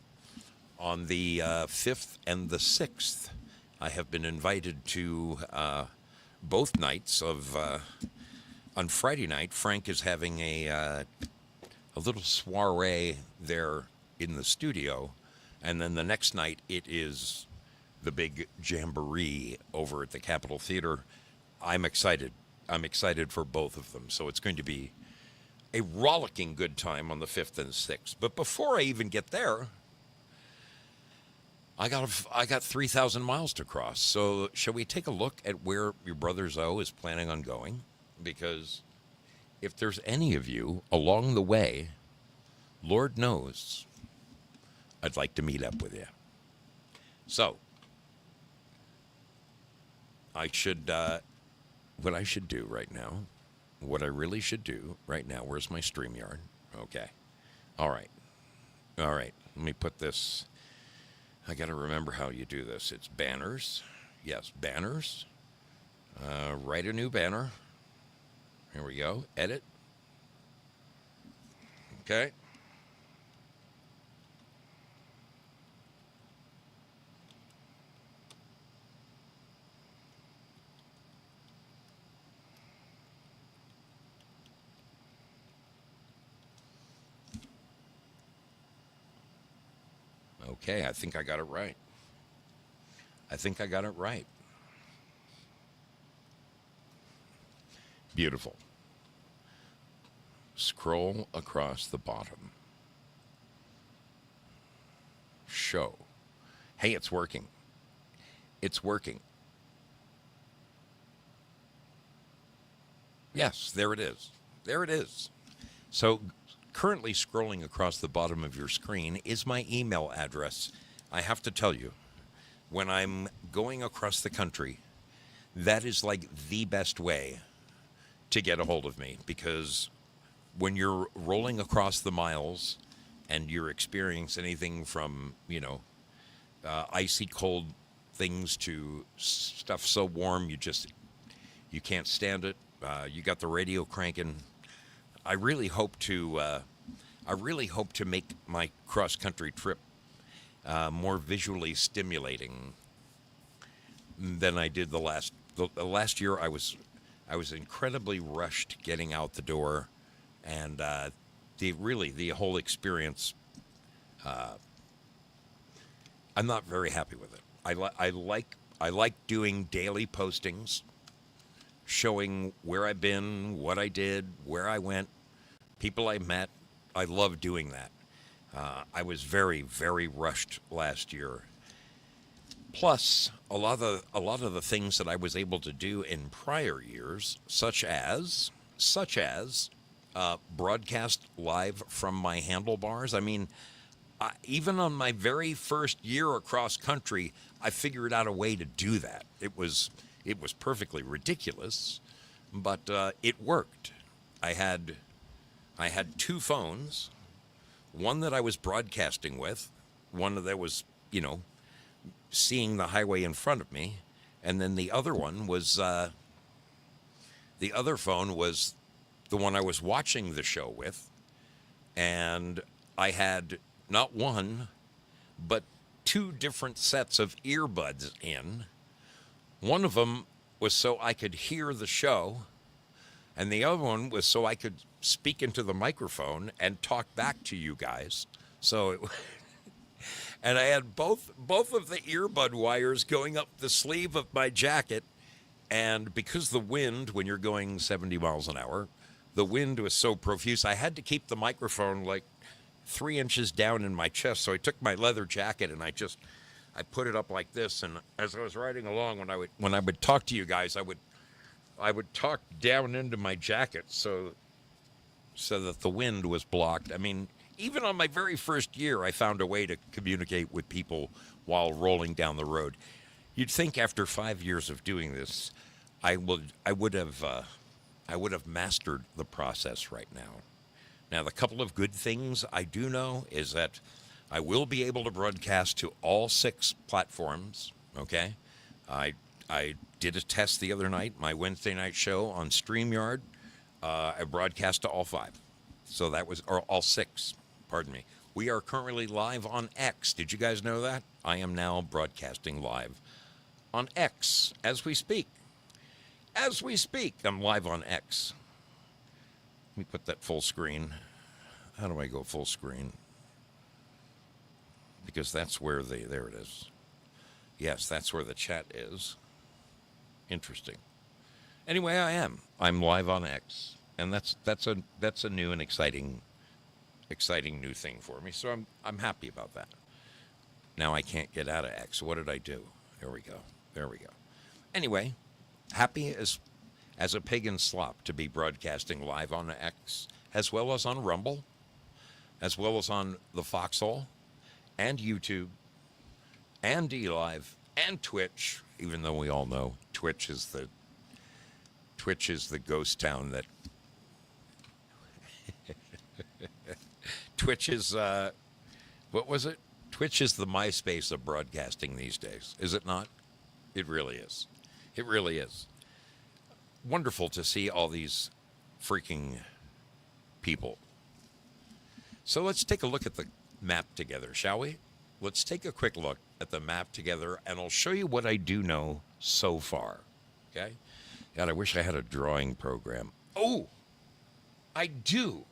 On the 5th and the 6th, I have been invited to both nights of. On Friday night, Frank is having a little soiree there in the studio, and then the next night it is the big jamboree over at the Capitol Theater. I'm excited. I'm excited for both of them. So it's going to be a rollicking good time on the 5th and 6th. But before I even get there, I got 3,000 miles to cross. So shall we take a look at where your brother Zoe is planning on going? Because if there's any of you along the way, Lord knows, I'd like to meet up with you. So what I should do right now, what I really should do right now, where's my StreamYard? Okay. All right. Let me put this. I got to remember how you do this. It's banners. Yes, banners. Write a new banner. Here we go. Edit. Okay. Okay, I think I got it right. Beautiful. Scroll across the bottom. Show. Hey, it's working. Yes, there it is. So currently scrolling across the bottom of your screen is my email address. I have to tell you, when I'm going across the country, that is like the best way to get a hold of me, because when you're rolling across the miles and you're experiencing anything from, icy cold things to stuff so warm you can't stand it. You got the radio cranking. I really hope to make my cross-country trip more visually stimulating than I did the last year. I was incredibly rushed getting out the door, and the whole experience. I'm not very happy with it. I like doing daily postings, showing where I've been, what I did, where I went, people I met. I love doing that. I was very, very rushed last year. Plus, a lot of the things that I was able to do in prior years, such as broadcast live from my handlebars. I mean, even on my very first year across country, I figured out a way to do that. It was perfectly ridiculous, but it worked. I had two phones, one that I was broadcasting with, one that was, seeing the highway in front of me, and then the other one was the other phone was the one I was watching the show with, and I had not one, but two different sets of earbuds in. One of them was so I could hear the show, and the other one was so I could speak into the microphone and talk back to you guys. And I had both of the earbud wires going up the sleeve of my jacket, and because the wind, when you're going 70 miles an hour, the wind was so profuse, I had to keep the microphone like 3 inches down in my chest. So I took my leather jacket and I put it up like this. And as I was riding along, when I would talk to you guys, I would talk down into my jacket so that the wind was blocked. I mean, even on my very first year, I found a way to communicate with people while rolling down the road. You'd think after 5 years of doing this, I would have mastered the process right now. Now, the couple of good things I do know is that I will be able to broadcast to all 6 platforms, okay? I did a test the other night, my Wednesday night show on StreamYard. I broadcast to all 5. So that was, or all 6, pardon me. We are currently live on X. Did you guys know that? I am now broadcasting live on X as we speak. As we speak, I'm live on X. Let me put that full screen. How do I go full screen? Because that's where there it is. Yes, that's where the chat is. Interesting. Anyway, I'm live on X, and that's a new and exciting new thing for me. So I'm happy about that. Now I can't get out of X. What did I do? There we go. Anyway, happy as a pig in slop to be broadcasting live on X, as well as on Rumble, as well as on the Foxhole, and YouTube, and DLive, and Twitch, even though we all know Twitch is the ghost town that... Twitch is, what was it? Twitch is the MySpace of broadcasting these days, is it not? It really is. It really is. Wonderful to see all these freaking people. So let's take a look at the map together, shall we? Let's take a quick look at the map together, and I'll show you what I do know so far. Okay? God, I wish I had a drawing program. Oh, I do.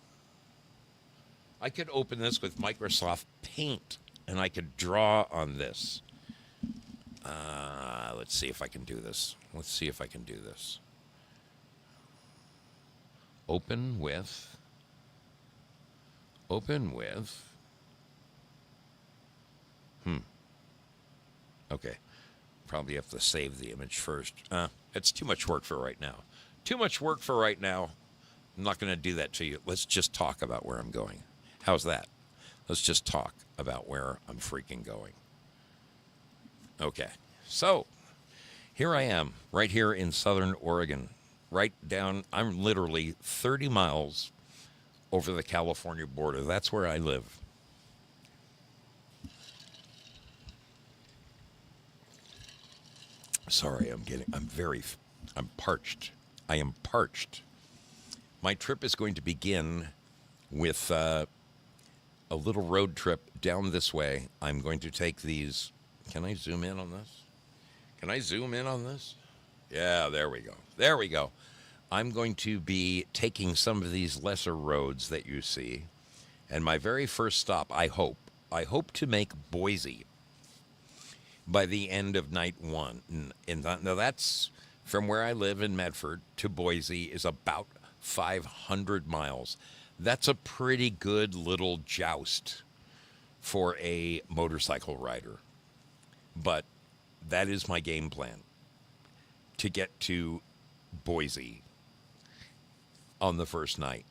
I could open this with Microsoft Paint, and I could draw on this. Let's see if I can do this. Open with. Okay. Probably have to save the image first. It's too much work for right now. I'm not going to do that to you. Let's just talk about where I'm going. How's that? Let's just talk about where I'm freaking going. Okay. So, here I am, right here in southern Oregon. Right down, I'm literally 30 miles over the California border. That's where I live. Sorry, I'm parched. I am parched. My trip is going to begin with a little road trip down this way. I'm going to take these. Can I zoom in on this? Yeah, there we go. I'm going to be taking some of these lesser roads that you see. And my very first stop, I hope to make Boise by the end of night 1. Now that's from where I live in Medford to Boise is about 500 miles. That's a pretty good little joust for a motorcycle rider. But that is my game plan, to get to Boise on the first night.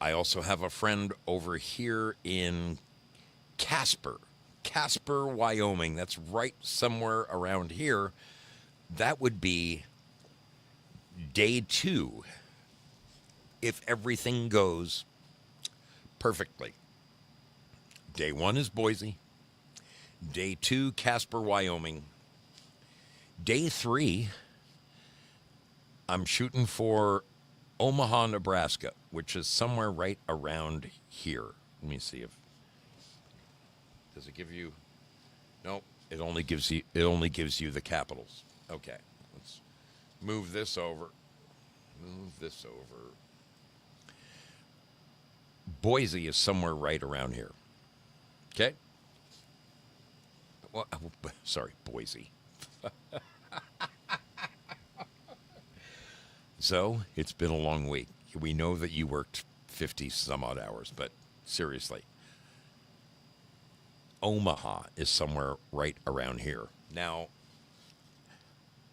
I also have a friend over here in Casper, Wyoming. That's right somewhere around here. That would be day 2 if everything goes perfectly. Day 1 is Boise. Day 2, Casper, Wyoming. Day 3, I'm shooting for Omaha, Nebraska, which is somewhere right around here. Let me see if does it give you. Nope, it only gives you the capitals. Okay, let's move this over. Boise is somewhere right around here. Okay. Well, sorry, Boise. So, it's been a long week. We know that you worked 50 some odd hours, but seriously, Omaha is somewhere right around here. Now,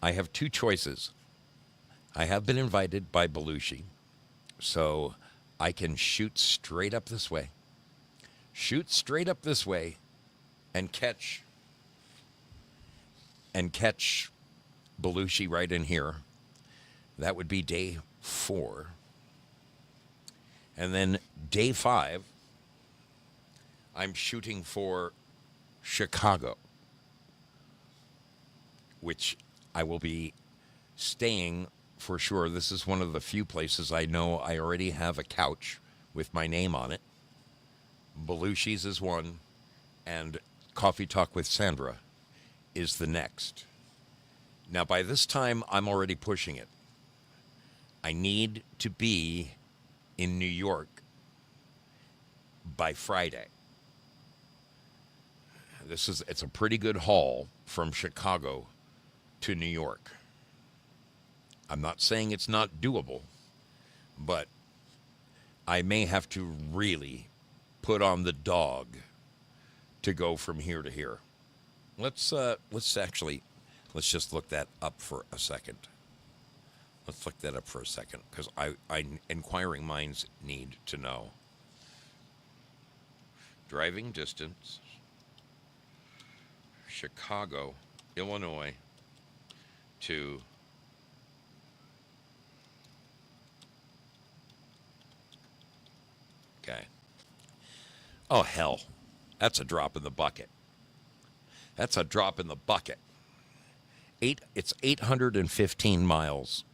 I have 2 choices. I have been invited by Belushi, so I can shoot straight up this way. And catch Belushi right in here. That would be day 4. And then day 5, I'm shooting for Chicago, which I will be staying for sure. This is one of the few places I know I already have a couch with my name on it. Belushi's is one, and Coffee Talk with Sandra is the next. Now, by this time, I'm already pushing it. I need to be in New York by Friday. It's a pretty good haul from Chicago to New York. I'm not saying it's not doable, but I may have to really put on the dog to go from here to here. Let's just look that up for a second. Because inquiring minds need to know. Driving distance, Chicago, Illinois to okay. Oh, hell. That's a drop in the bucket. It's 815 miles.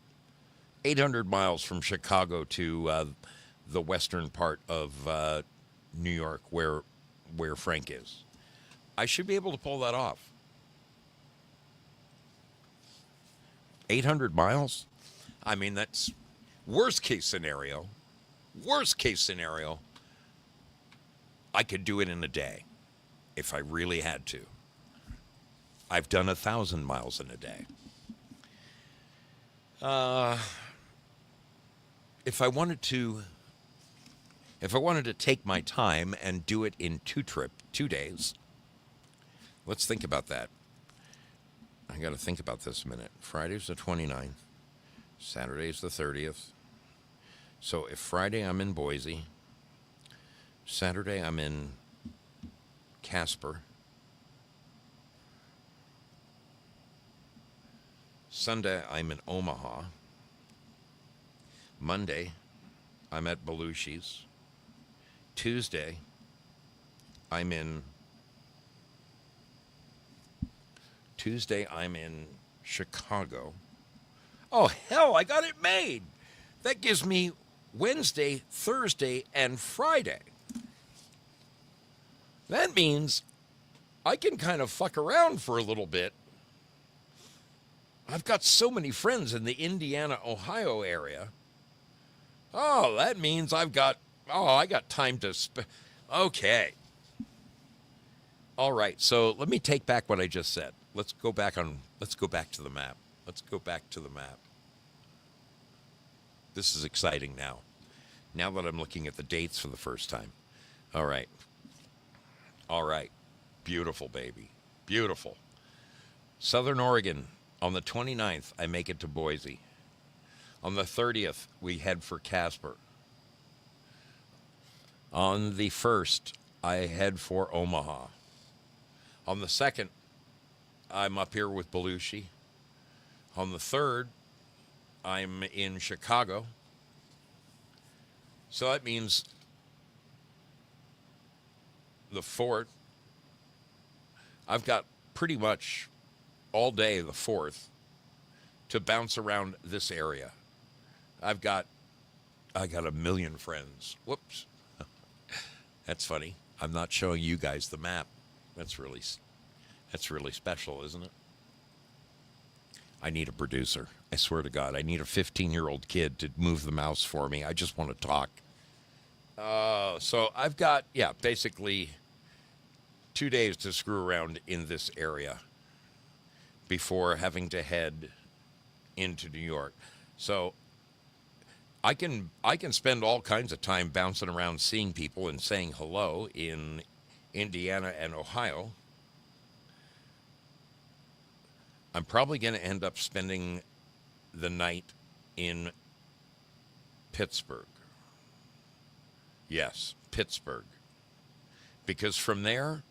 800 miles from Chicago to the western part of New York where Frank is. I should be able to pull that off. 800 miles? I mean, that's worst case scenario. I could do it in a day if I really had to. I've done 1,000 miles in a day. If I wanted to take my time and do it in 2 days, let's think about that. I got to think about this a minute. Friday's the 29th. Saturday's the 30th. So if Friday I'm in Boise, Saturday I'm in Casper, Sunday I'm in Omaha, Monday I'm at Belushi's, Tuesday I'm in Chicago. Oh, hell, I got it made. That gives me Wednesday, Thursday, and Friday. That means I can kind of fuck around for a little bit. I've got so many friends in the Indiana, Ohio area. Oh, that means I got time to okay. All right, so let me take back what I just said. Let's go back to the map. This is exciting now that I'm looking at the dates for the first time. All right. Beautiful, baby. Beautiful. Southern Oregon. On the 29th, I make it to Boise. On the 30th, we head for Casper. On the 1st, I head for Omaha. On the 2nd, I'm up here with Belushi. On the 3rd, I'm in Chicago. So that means the 4th, I've got pretty much all day the 4th to bounce around this area. I got a million friends. Whoops. That's funny. I'm not showing you guys the map. That's really special, isn't it? I need a producer. I swear to God, I need a 15-year-old kid to move the mouse for me. I just want to talk. So I've got, basically 2 days to screw around in this area before having to head into New York. So I can spend all kinds of time bouncing around seeing people and saying hello in Indiana and Ohio. I'm probably going to end up spending the night in Pittsburgh. Yes, Pittsburgh. Because from there,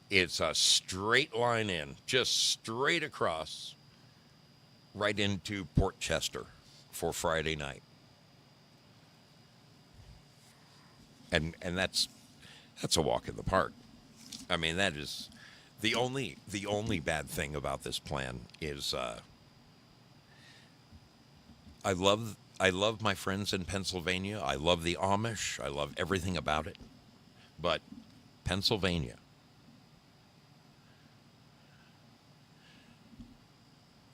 it's a straight line in, just straight across, right into Port Chester for Friday night. And that's a walk in the park. I mean, that is the only bad thing about this plan is I love my friends in Pennsylvania. I love the Amish. I love everything about it. But Pennsylvania.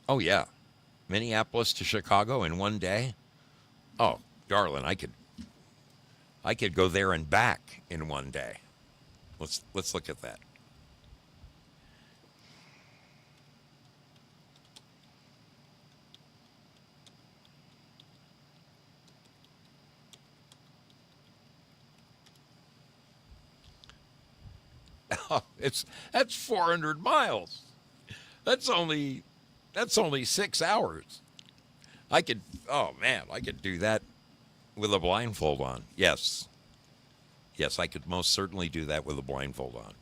Oh yeah. Minneapolis to Chicago in one day. Oh, darling, I could go there and back in one day. Let's look at that. Oh, that's 400 miles. That's only 6 hours. I could do that with a blindfold on. Yes, I could most certainly do that with a blindfold on.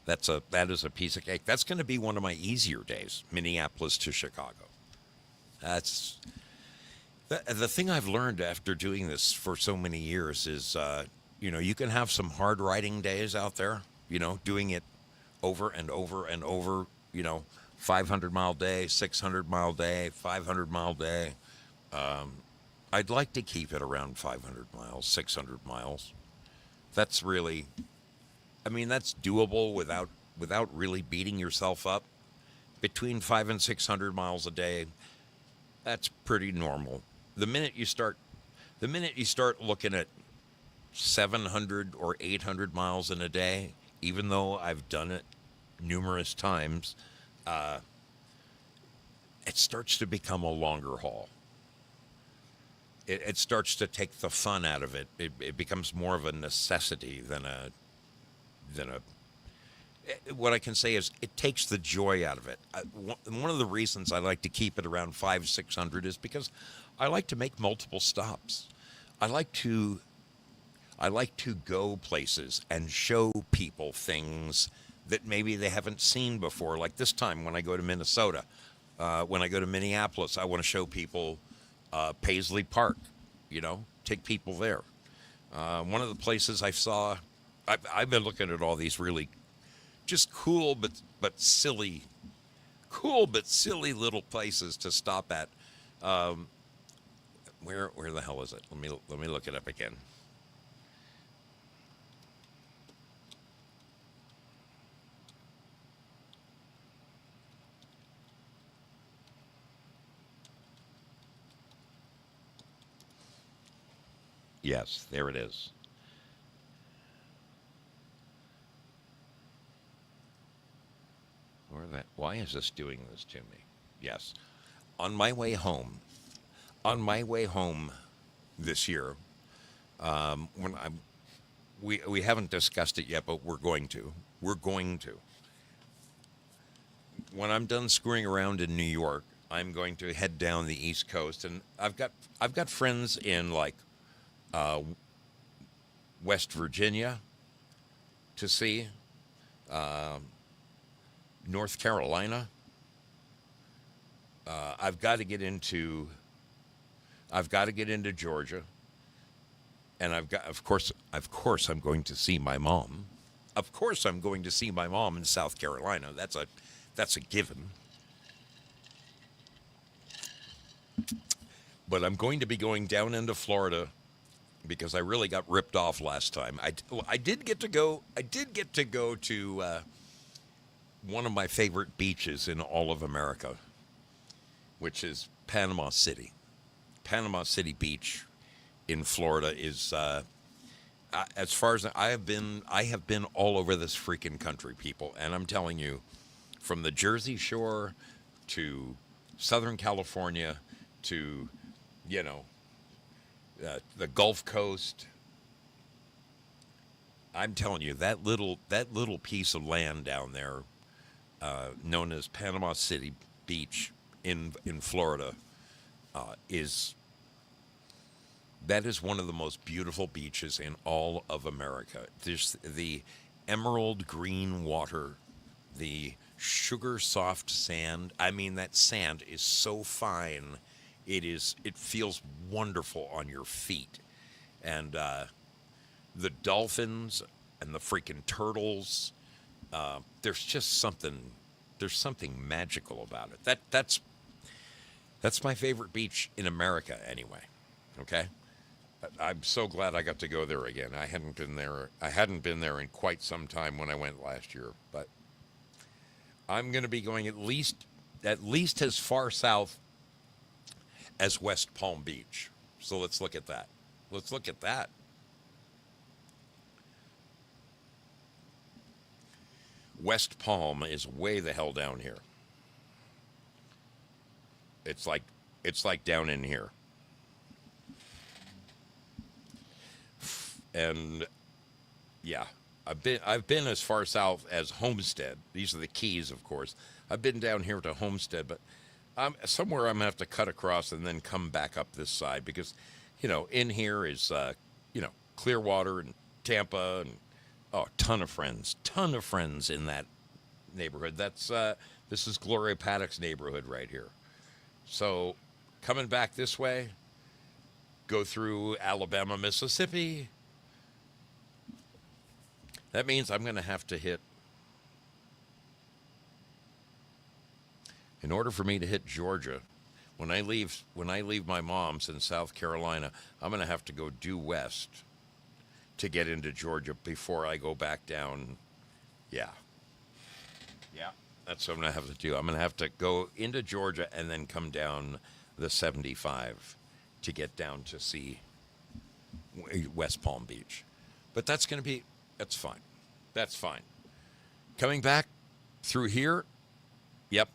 That is a piece of cake. That's going to be one of my easier days, Minneapolis to Chicago. That's the thing I've learned after doing this for so many years is, you can have some hard riding days out there, doing it over and over and over, 500-mile day, 600-mile day, 500-mile day. I'd like to keep it around 500 miles, 600 miles. That's really, that's doable without really beating yourself up. Between 500 and 600 miles a day, that's pretty normal. The minute you start looking at 700 or 800 miles in a day, even though I've done it numerous times, it starts to become a longer haul. It starts to take the fun out of it. It becomes more of a necessity than a. What I can say is it takes the joy out of it. One of the reasons I like to keep it around 500-600 is because I like to make multiple stops. I like to go places and show people things that maybe they haven't seen before. Like this time when I go to Minnesota, when I go to Minneapolis, I want to show people Paisley Park, take people there. One of the places I've been looking at all these really just cool but silly little places to stop at. Where the hell is it? Let me look it up again. Yes, there it is. Why is this doing this to me? Yes. On my way home this year, we haven't discussed it yet, but we're going to. When I'm done screwing around in New York, I'm going to head down the East Coast, and I've got friends in like West Virginia, to see. North Carolina. I've got to get into. I've got to get into Georgia, and of course, I'm going to see my mom. Of course, I'm going to see my mom in South Carolina. That's a given. But I'm going to be going down into Florida because I really got ripped off last time. I did get to go. I did get to go to one of my favorite beaches in all of America, which is Panama City. Panama City Beach in Florida is, as far as I have been all over this freaking country, people, and I'm telling you, from the Jersey Shore to Southern California to, the Gulf Coast. I'm telling you, that little piece of land down there, known as Panama City Beach in Florida, is one of the most beautiful beaches in all of America. There's the emerald green water, the sugar soft sand. I mean, that sand is so fine. It feels wonderful on your feet. And the dolphins and the freaking turtles, there's just something magical about it. That's my favorite beach in America anyway. Okay? I'm so glad I got to go there again. I hadn't been there in quite some time when I went last year, but I'm going to be going at least as far south as West Palm Beach. So let's look at that. West Palm is way the hell down here. It's like down in here. And yeah, I've been as far south as Homestead. These are the Keys, of course. I've been down here to Homestead, but somewhere I'm gonna have to cut across and then come back up this side because, in here is Clearwater and Tampa and ton of friends in that neighborhood. This is Gloria Paddock's neighborhood right here. So coming back this way, go through Alabama, Mississippi. That means I'm going to have to hit, in order for me to hit Georgia, when I leave my mom's in South Carolina, I'm going to have to go due west to get into Georgia before I go back down. Yeah. That's what I'm going to have to do. I'm going to have to go into Georgia and then come down the 75 to get down to see West Palm Beach. But that's fine. That's fine. Coming back through here, yep,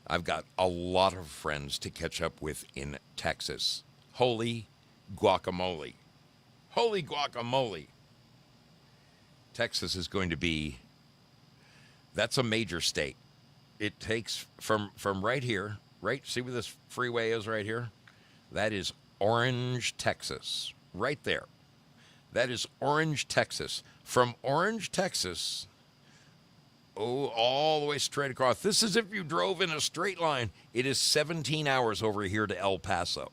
I've got a lot of friends to catch up with in Texas. Holy guacamole. Holy guacamole. Texas is going to be, that's a major state. It takes from right here, right? See where this freeway is right here? That is Orange, Texas. Right there. That is Orange, Texas. From Orange, Texas, all the way straight across. This is if you drove in a straight line. It is 17 hours over here to El Paso.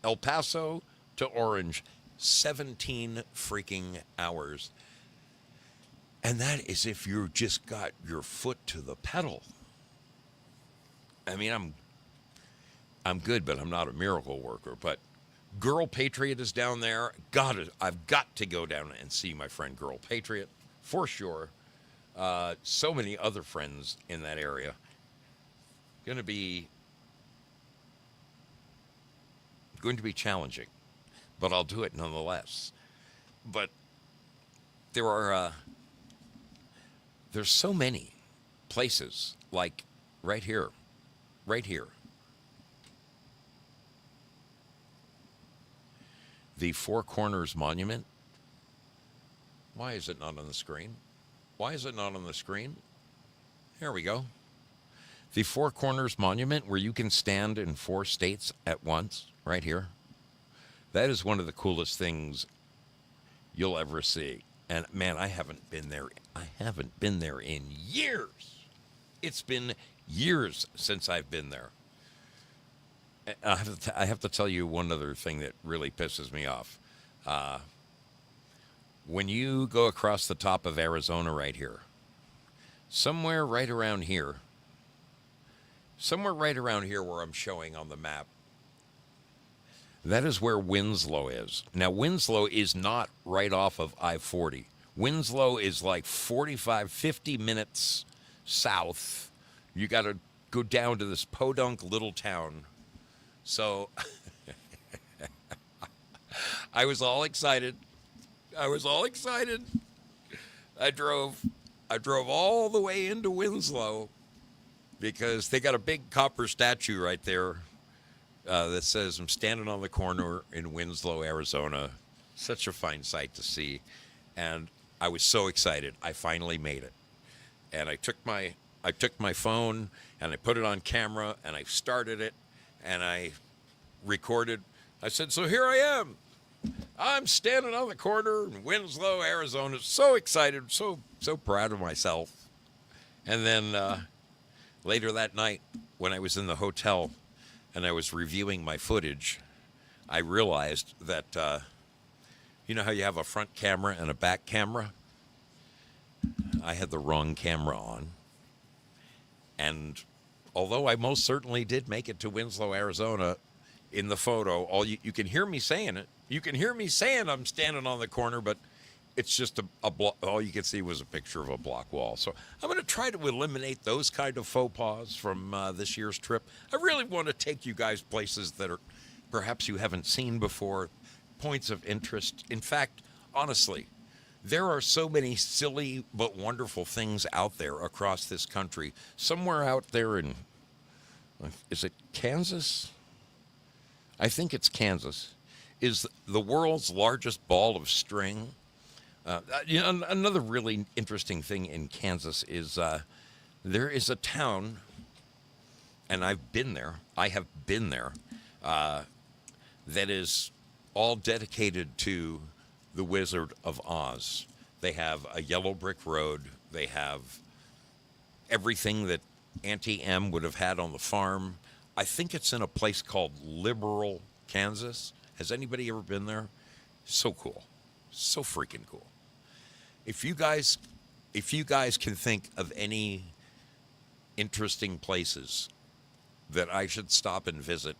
El Paso to Orange, 17 freaking hours. And that is if you just got your foot to the pedal. I mean, I'm good, but I'm not a miracle worker. But Girl Patriot is down there. I've got to go down and see my friend Girl Patriot for sure. So many other friends in that area. Going to be challenging, but I'll do it nonetheless. But there's so many places like right here. The Four Corners Monument. Why is it not on the screen? There we go. The Four Corners Monument, where you can stand in 4 states at once, right here. That is one of the coolest things you'll ever see. And man, I haven't been there. I haven't been there in years. It's been years since I've been there. I have to tell you one other thing that really pisses me off. When you go across the top of Arizona right here, somewhere right around here where I'm showing on the map, that is where Winslow is. Now, Winslow is not right off of I-40. Winslow is like 45, 50 minutes south. You got to go down to this podunk little town. So I was all excited. I drove all the way into Winslow because they got a big copper statue right there that says, "I'm standing on the corner in Winslow, Arizona." Such a fine sight to see. And I was so excited. I finally made it. And I took my phone and I put it on camera and I started it and I recorded. I said, "So here I am. I'm standing on the corner in Winslow, Arizona." So excited, so proud of myself. And then later that night, when I was in the hotel and I was reviewing my footage, I realized that, you know how you have a front camera and a back camera? I had the wrong camera on. And although I most certainly did make it to Winslow, Arizona, in the photo, you can hear me saying it. You can hear me saying I'm standing on the corner, but it's just a block. All you can see was a picture of a block wall. So I'm going to try to eliminate those kind of faux pas from this year's trip. I really want to take you guys places that are perhaps you haven't seen before, points of interest. In fact, honestly, there are so many silly but wonderful things out there across this country. Somewhere out there in, is it Kansas? I think it's Kansas, is the world's largest ball of string. Another really interesting thing in Kansas is there is a town, and I've been there. I have been there. That is all dedicated to the Wizard of Oz. They have a yellow brick road. They have everything that Auntie Em would have had on the farm. I think it's in a place called Liberal, Kansas. Has anybody ever been there? So cool. So freaking cool. If you guys can think of any interesting places that I should stop and visit,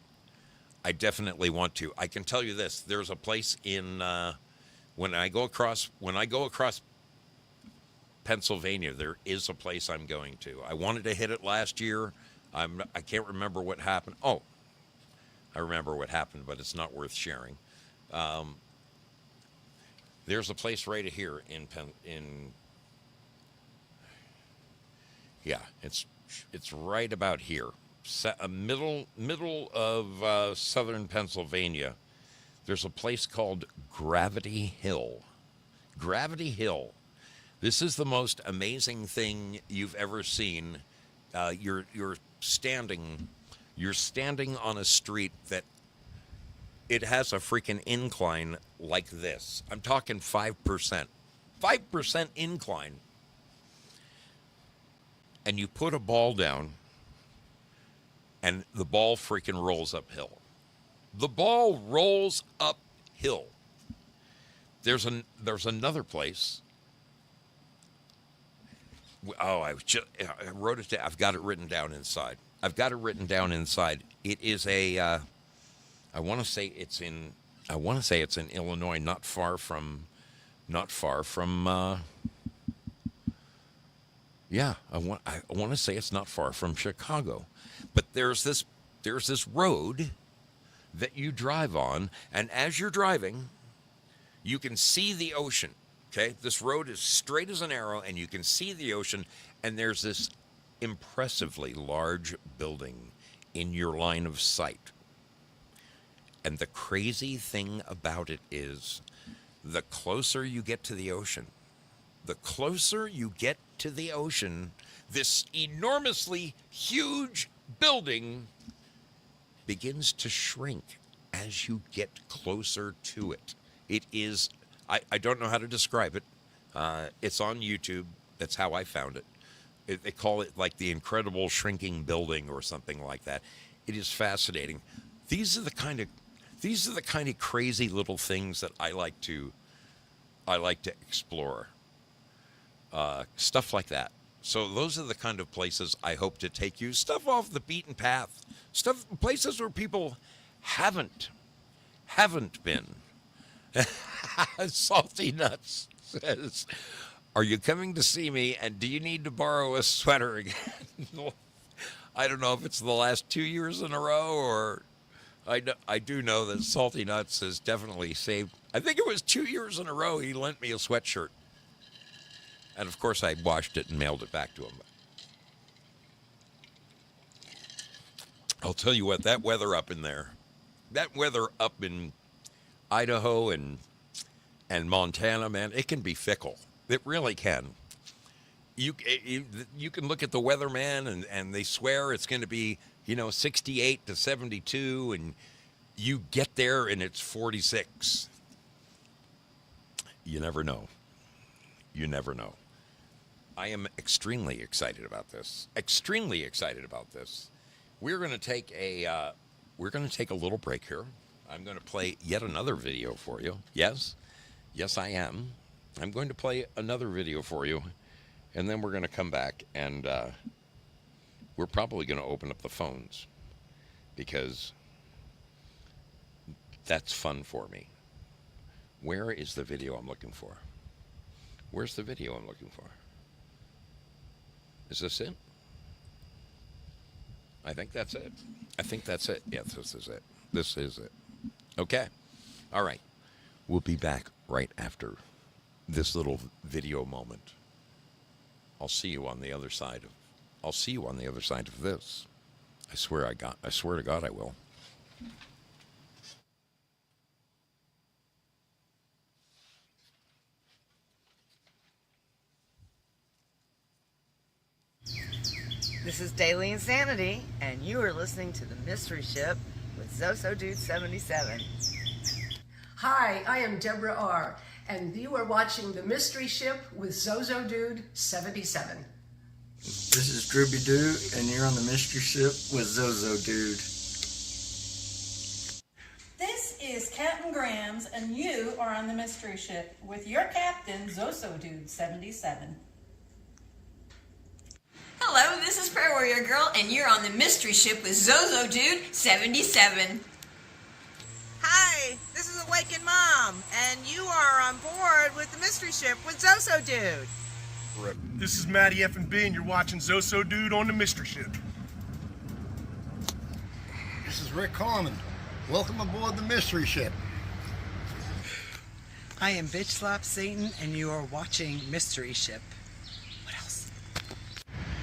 I definitely want to. I can tell you this. There's a place in when I go across Pennsylvania, there is a place I'm going to. I wanted to hit it last year. I can't remember what happened. Oh, I remember what happened, but it's not worth sharing. There's a place right here it's right about here, middle of southern Pennsylvania. There's a place called Gravity Hill. Gravity Hill. This is the most amazing thing you've ever seen. You're standing on a street that it has a freaking incline like this. I'm talking 5%. 5% incline. And you put a ball down, and the ball freaking rolls uphill. The ball rolls uphill. There's another place. Oh, I wrote it down. I've got it written down inside. It is a. I want to say it's in Illinois, not far from. Yeah, I want to say it's not far from Chicago, but there's this road that you drive on, and as you're driving, you can see the ocean. Okay, this road is straight as an arrow, and you can see the ocean, and there's this impressively large building in your line of sight. And the crazy thing about it is, the closer you get to the ocean, this enormously huge building begins to shrink as you get closer to it. It is, I don't know how to describe it. It's on YouTube. That's how I found it. They call it like the incredible shrinking building or something like that. It is fascinating. These are the kind of crazy little things that I like to explore. Stuff like that. So those are the kind of places I hope to take you. Stuff off the beaten path. Places where people haven't been. Salty Nuts says, "Are you coming to see me? And do you need to borrow a sweater again?" I don't know if it's the last 2 years in a row, or I do know that Salty Nuts has definitely saved. I think it was 2 years in a row he lent me a sweatshirt. And of course I washed it and mailed it back to him. I'll tell you what, that weather up in there, that weather up in Idaho and Montana, man, it can be fickle. It really can. You can look at the weatherman and they swear it's going to be, 68 to 72, and you get there and it's 46. You never know. You never know. I am extremely excited about this. Extremely excited about this. We're going to take a little break here. I'm going to play yet another video for you. Yes, I am. I'm going to play another video for you, and then we're going to come back, and we're probably going to open up the phones because that's fun for me. Where is the video I'm looking for? Where's the video I'm looking for? Is this it? I think that's it. Yes, this is it. This is it. Okay. All right. We'll be back right after this little video moment. I'll see you on the other side of this. I swear to God I will. This is Daily Insanity, and you are listening to The Mystery Ship with Zoso Dude 77. Hi, I am Deborah R., and you are watching The Mystery Ship with Zoso Dude 77. This is Drooby Doo, and you're on The Mystery Ship with Zoso Dude. This is Captain Grams, and you are on The Mystery Ship with your captain, Zoso Dude 77. Hello, this is Prayer Warrior Girl, and you're on the Mystery Ship with Zoso Dude 77. Hi, this is Awakened Mom, and you are on board with The Mystery Ship with Zoso Dude. This is Matty F&B, and you're watching Zoso Dude on the Mystery Ship. This is Rick Carmen. Welcome aboard the Mystery Ship. I am Bitch Slap Satan, and you are watching Mystery Ship.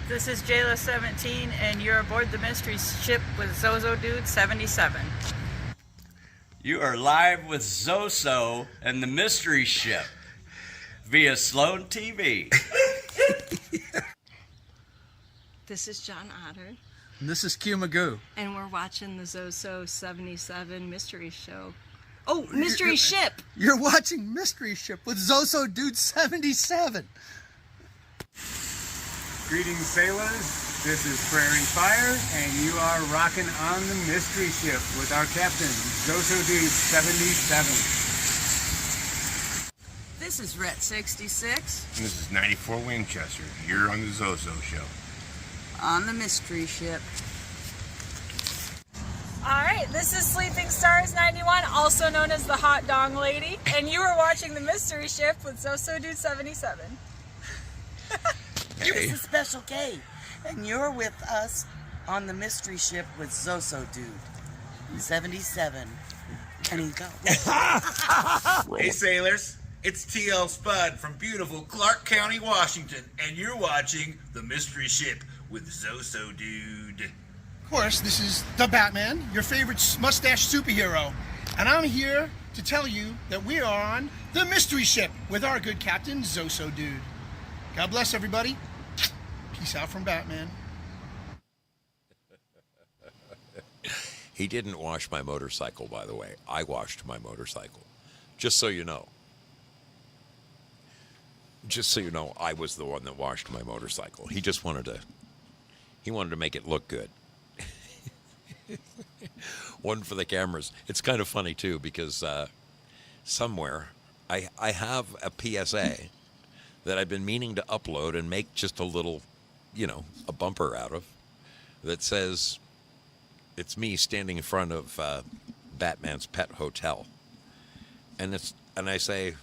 This is Jayla17, and you're aboard the Mystery Ship with Zoso Dude 77. You are live with Zoso and the Mystery Ship via Sloan TV. This is John Otter, And this is Q Magoo. and we're watching the Zoso 77 Mystery Show. Oh, Mystery Ship! You're watching Mystery Ship with Zoso Dude 77. Greetings, sailors. This is Prairie Fire, and you are rocking on the Mystery Ship with our captain, Zoso Dude 77. This is Rhett 66 And this is 94 Winchester. You're on the Zoso Show. on the Mystery Ship. All right, this is Sleeping Stars 91, also known as the Hot Dong Lady, and you are watching The Mystery Ship with Zoso Dude 77. This is Special K, and you're with us on the Mystery Ship with Zoso Dude 77. And he go. Hey sailors, it's TL Spud from beautiful Clark County, Washington, and you're watching The Mystery Ship with Zoso Dude. Of course, this is the Batman, your favorite mustache superhero. And I'm here to tell you that we are on the Mystery Ship with our good captain, Zoso Dude. God bless everybody. Peace out from Batman. He didn't wash my motorcycle, by the way. I washed my motorcycle. Just so you know. Just so you know, I was the one that washed my motorcycle. He just wanted to make it look good. One for the cameras. It's kind of funny too because somewhere I have a PSA that I've been meaning to upload and make just a little, a bumper out of that says it's me standing in front of Batman's pet hotel. And I say,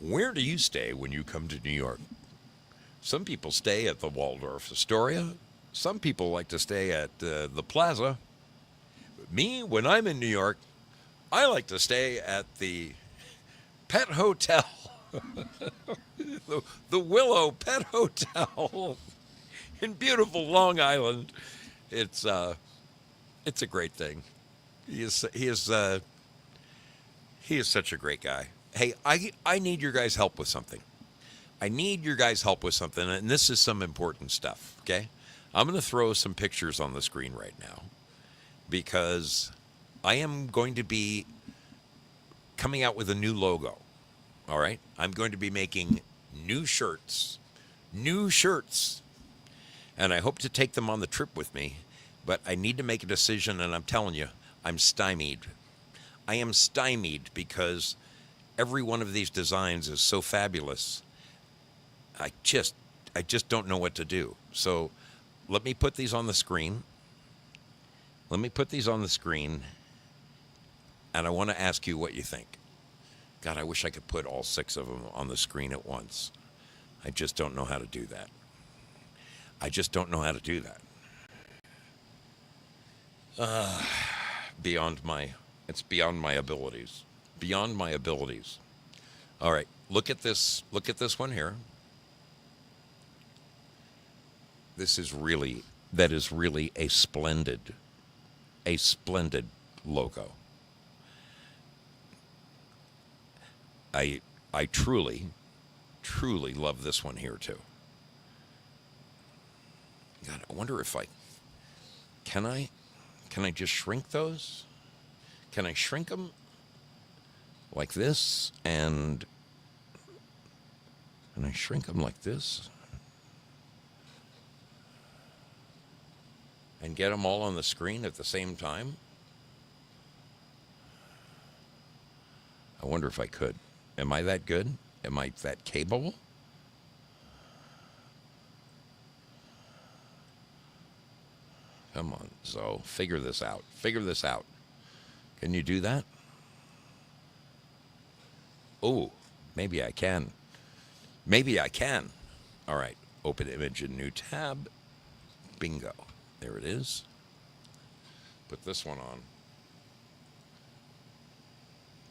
where do you stay when you come to New York? Some people stay at the Waldorf Astoria. Some people like to stay at the Plaza. But me, when I'm in New York, I like to stay at the Pet Hotel. the Willow Pet Hotel in beautiful Long Island. It's a great thing. He is such a great guy. Hey, I need your guys' help with something. And this is some important stuff, okay? I'm going to throw some pictures on the screen right now because I am going to be coming out with a new logo, all right? I'm going to be making new shirts, and I hope to take them on the trip with me, but I need to make a decision, and I'm telling you, I'm stymied. I am stymied because every one of these designs is so fabulous. I just don't know what to do. So let me put these on the screen. And I want to ask you what you think. God, I wish I could put all 6 of them on the screen at once. I just don't know how to do that. It's beyond my abilities. All right, look at this one here. That is really a splendid logo. I truly love this one here too. God, I wonder if can I just shrink those? Can I shrink them like this and I shrink them like this and get them all on the screen at the same time? I wonder if I could. Am I that good? Am I that capable? Come on, Zoe, figure this out. Can you do that? Oh, maybe I can. All right, open image in new tab. Bingo. There it is. Put this one on.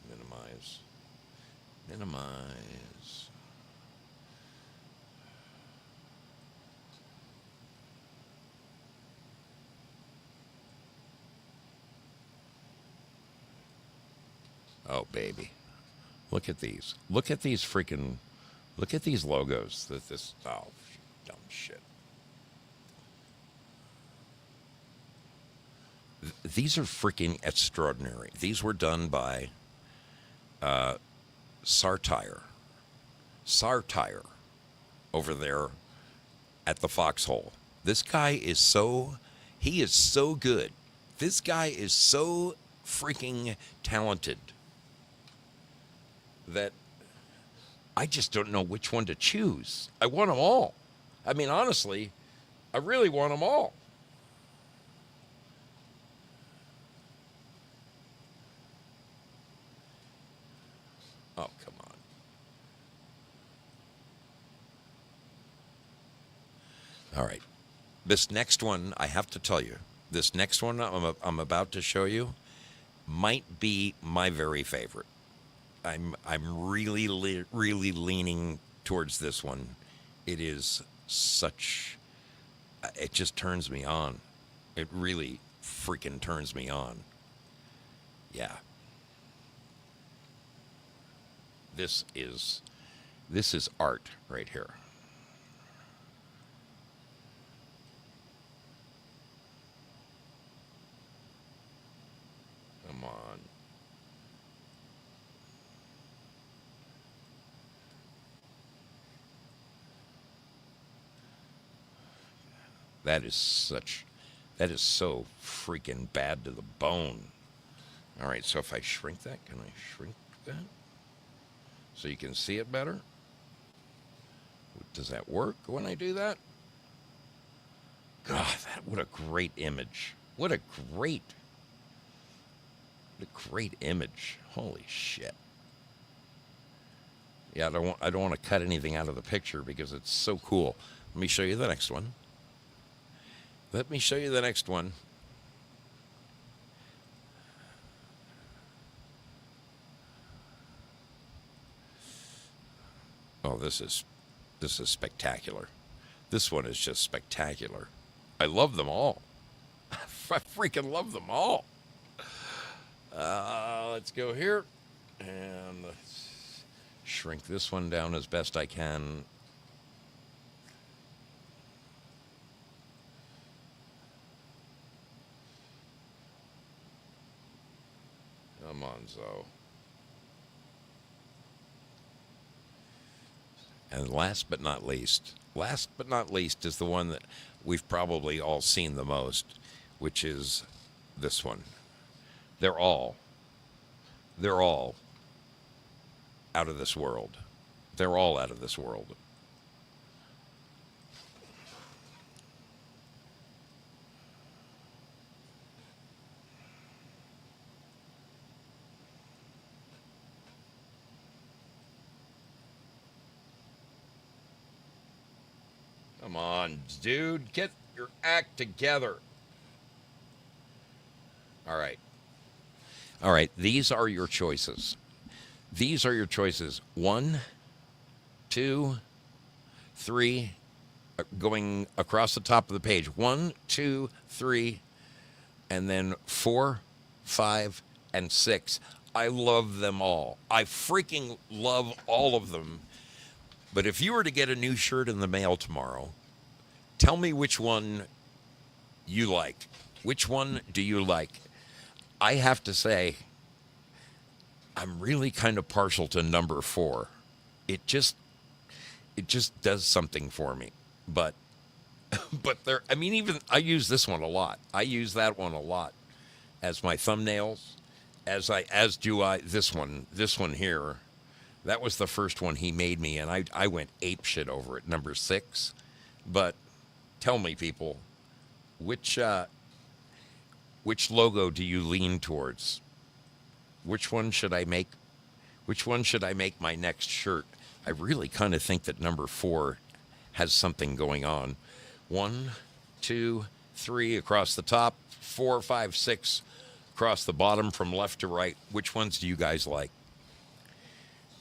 Minimize. Oh, baby. Look at these. Look at these logos. Dumb shit. These are freaking extraordinary. These were done by Sartire over there at the Foxhole. This guy is so good. This guy is so freaking talented that I just don't know which one to choose. I want them all. I mean, honestly, I really want them all. Oh, come on. All right. This next one, I have to tell you, I'm about to show you might be my very favorite. I'm really leaning towards this one. It is it just turns me on. It really freaking turns me on. Yeah. This is art right here. Come on. That is so freaking bad to the bone. All right, so if I shrink that, can I shrink that? So you can see it better? Does that work when I do that? God, what a great image. What a great image. Holy shit. Yeah, I don't want to cut anything out of the picture because it's so cool. Let me show you the next one. Oh, this is spectacular. This one is just spectacular. I love them all. I freaking love them all. Let's go here and let's shrink this one down as best I can. Come on, Zoe. And last but not least is the one that we've probably all seen the most, which is this one. They're all out of this world. They're all out of this world. Come on, dude, get your act together. All right. These are your choices. 1, 2, 3, going across the top of the page. 1, 2, 3, and then 4, 5, and 6. I love them all. I freaking love all of them. But if you were to get a new shirt in the mail tomorrow, tell me which one you like. Which one do you like? I have to say, I'm really kind of partial to number 4. It just does something for me. But there, I mean, even I use this one a lot. I use that one a lot as my thumbnails. As do I this one here. That was the first one he made me, and I went apeshit over it, number 6. But tell me, people, which logo do you lean towards? Which one should I make? Which one should I make my next shirt? I really kind of think that number 4 has something going on. 1, 2, 3 across the top, 4, 5, 6 across the bottom from left to right. Which ones do you guys like?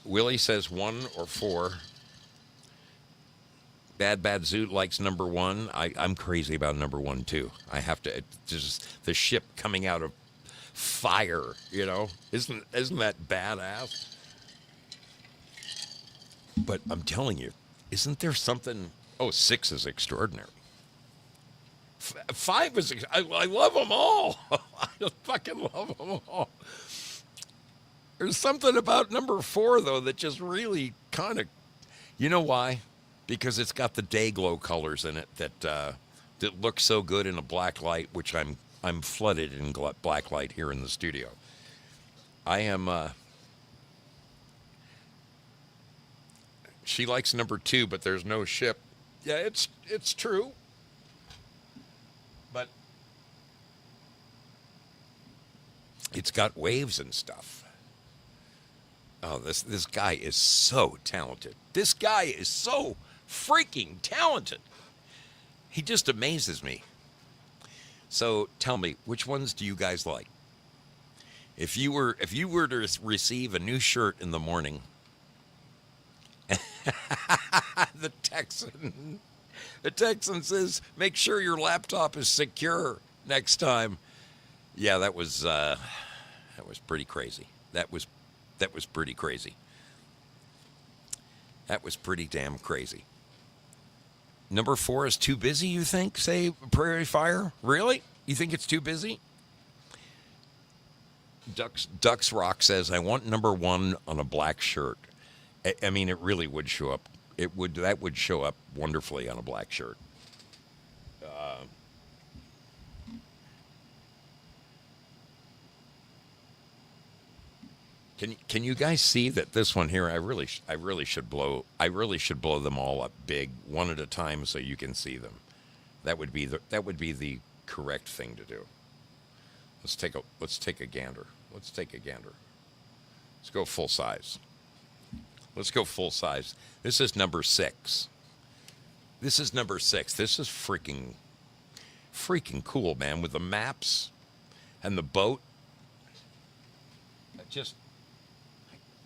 Willie says 1 or 4. Bad Zoot likes number 1. I'm crazy about number 1 too. I have to. Just the ship coming out of fire. Isn't that badass? But I'm telling you, isn't there something? Oh, 6 is extraordinary. 5 is. I love them all. I just fucking love them all. There's something about number 4 though that just really kind of. You know why? Because it's got the day glow colors in it that look so good in a black light, which I'm flooded in black light here in the studio. I am. She likes number 2, but there's no ship. Yeah, it's true. But it's got waves and stuff. Oh, this guy is so talented. This guy is so freaking talented. He just amazes me. So tell me, which ones do you guys like? If you were to receive a new shirt in the morning, the Texan says, make sure your laptop is secure next time. Yeah, that was pretty crazy. That was pretty crazy. That was pretty damn crazy. Number 4 is too busy, you think? Say Prairie Fire? Really? You think it's too busy? Ducks Rock says, I want number 1 on a black shirt. I mean, it really would show up. That would show up wonderfully on a black shirt. Can you guys see that this one here? I really should blow them all up big one at a time so you can see them. That would be the correct thing to do. Let's take a gander. Let's go full size. This is number 6. This is freaking cool, man, with the maps and the boat.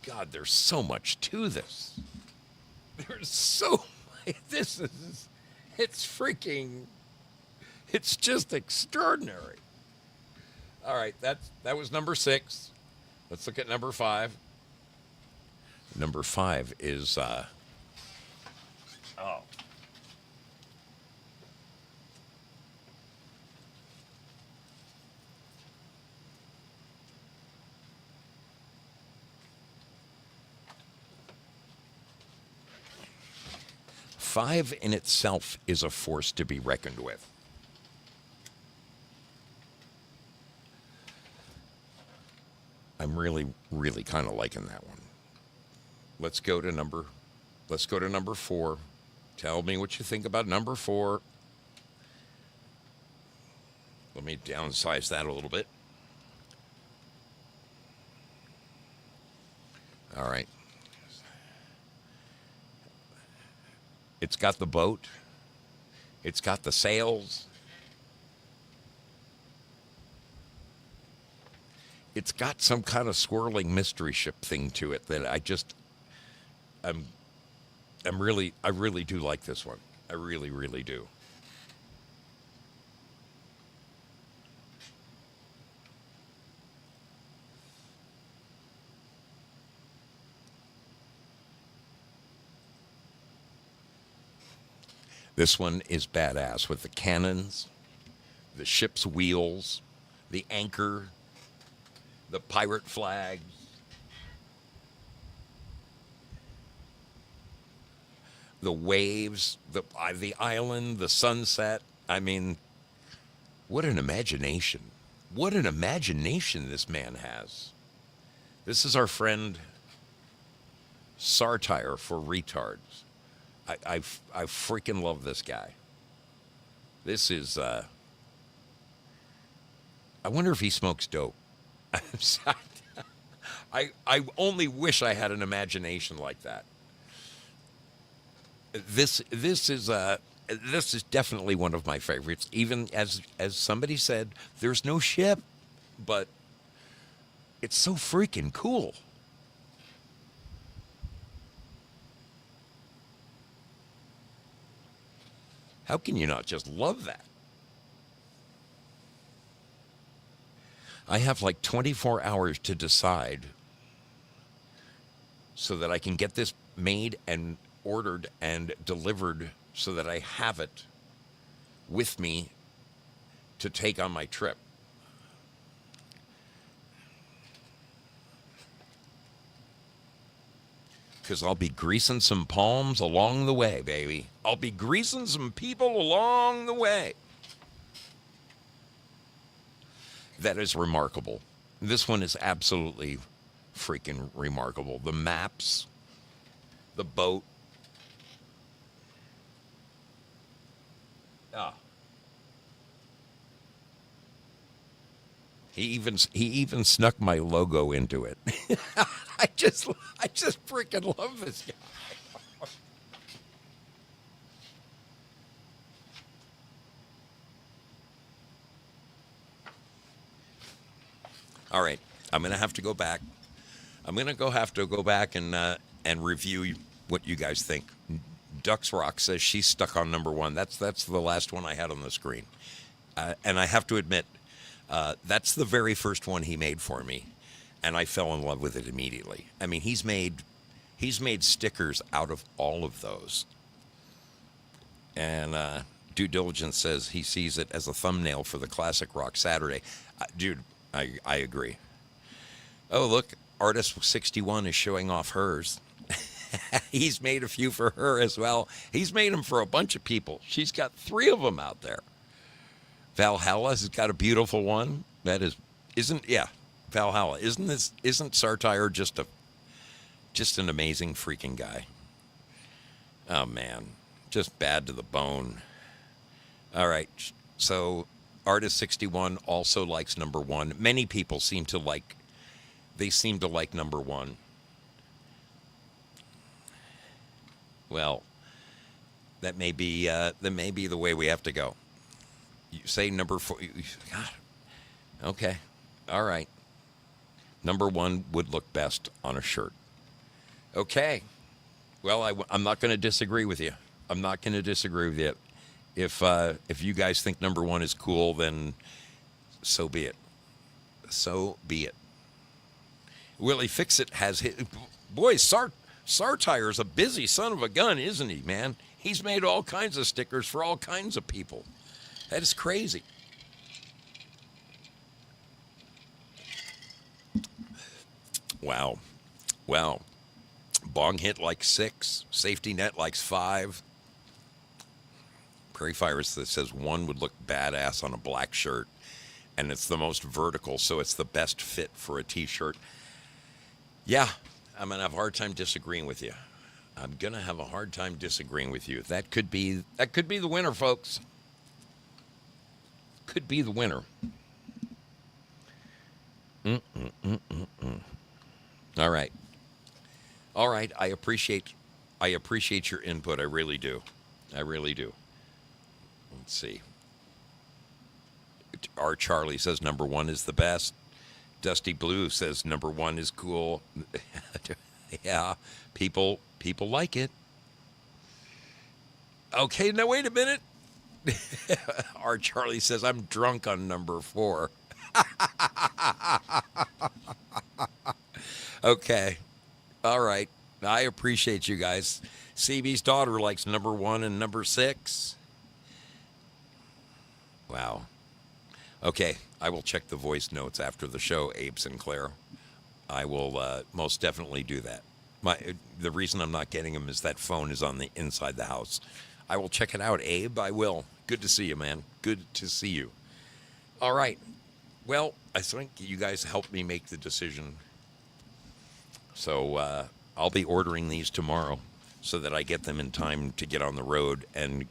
God, there's so much to this. It's just extraordinary. All right, that was number 6. Let's look at number 5. Number 5 is, 5 in itself is a force to be reckoned with. I'm really, really kind of liking that one. Let's go to number 4. Tell me what you think about number 4. Let me downsize that a little bit. All right. It's got the boat. It's got the sails. It's got some kind of swirling mystery ship thing to it that I really do like this one. I really, really do. This one is badass with the cannons, the ship's wheels, the anchor, the pirate flags. The waves, the island, the sunset. I mean, what an imagination. What an imagination this man has. This is our friend Sartire for retards. I freaking love this guy. This is, I wonder if he smokes dope. I only wish I had an imagination like that. This is definitely one of my favorites. Even as somebody said, there's no ship, but it's so freaking cool. How can you not just love that? I have like 24 hours to decide so that I can get this made and ordered and delivered so that I have it with me to take on my trip. Because I'll be greasing some palms along the way, baby. I'll be greasing some people along the way. That is remarkable. This one is absolutely freaking remarkable. The maps, the boat. Ah. He even snuck my logo into it. I just freaking love this guy. All right, I'm gonna have to go back. Have to go back and review what you guys think. Ducks Rock says she's stuck on number 1. That's the last one I had on the screen, and I have to admit, that's the very first one he made for me, and I fell in love with it immediately. I mean, he's made stickers out of all of those, and Due Diligence says he sees it as a thumbnail for the Classic Rock Saturday. Dude, I agree. Oh, look, Artist 61 is showing off hers. He's made a few for her as well. He's made them for a bunch of people. She's got 3 of them out there. Valhalla's got a beautiful one. That is, yeah. Valhalla. Isn't Sartire just an amazing freaking guy? Oh man, just bad to the bone. All right, so Artist 61 also likes number one. Many people seem to like number one. Well, that may be the way we have to go. You say number 4. God. Okay. All right. Number one would look best on a shirt. Okay. Well, I'm not going to disagree with you. I'm not going to disagree with you. If you guys think number one is cool, then so be it. So be it. Willie Fixit has hit. Boy, Sartire's a busy son of a gun, isn't he, man? He's made all kinds of stickers for all kinds of people. That is crazy. Wow. Wow. Bong hit like 6. Safety net likes 5. Prairie Fire says 1 would look badass on a black shirt. And it's the most vertical, so it's the best fit for a t-shirt. Yeah, I'm going to have a hard time disagreeing with you. I'm going to have a hard time disagreeing with you. That could be the winner, folks. Could be the winner. All right. All right, I appreciate your input. I really do. I really do. Let's see. Our Charlie says number 1 is the best. Dusty Blue says number 1 is cool. Yeah, people like it. Okay, now wait a minute. Our Charlie says I'm drunk on number 4. Okay. All right. I appreciate you guys. CB's daughter likes number 1 and number 6. Wow. Okay, I will check the voice notes after the show, Abe Sinclair. I will most definitely do that. The reason I'm not getting them is that phone is on the inside the house. I will check it out, Abe. I will. Good to see you, man. Good to see you. All right. Well, I think you guys helped me make the decision. So I'll be ordering these tomorrow so that I get them in time to get on the road and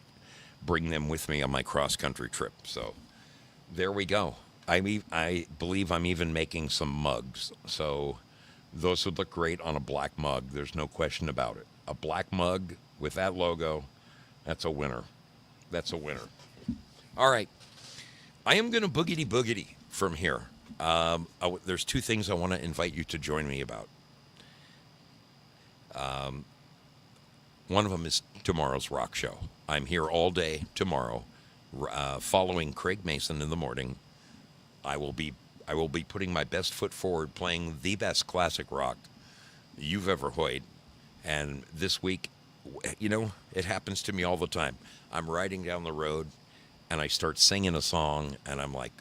bring them with me on my cross-country trip. So there we go. I believe I'm even making some mugs. So those would look great on a black mug. There's no question about it. A black mug with that logo, that's a winner. That's a winner. All right. I am going to boogity from here. There's 2 things I want to invite you to join me about. One of them is tomorrow's rock show. I'm here all day tomorrow, following Craig Mason in the morning. I will be putting my best foot forward, playing the best classic rock you've ever heard. And this week, it happens to me all the time. I'm riding down the road, and I start singing a song, and I'm like,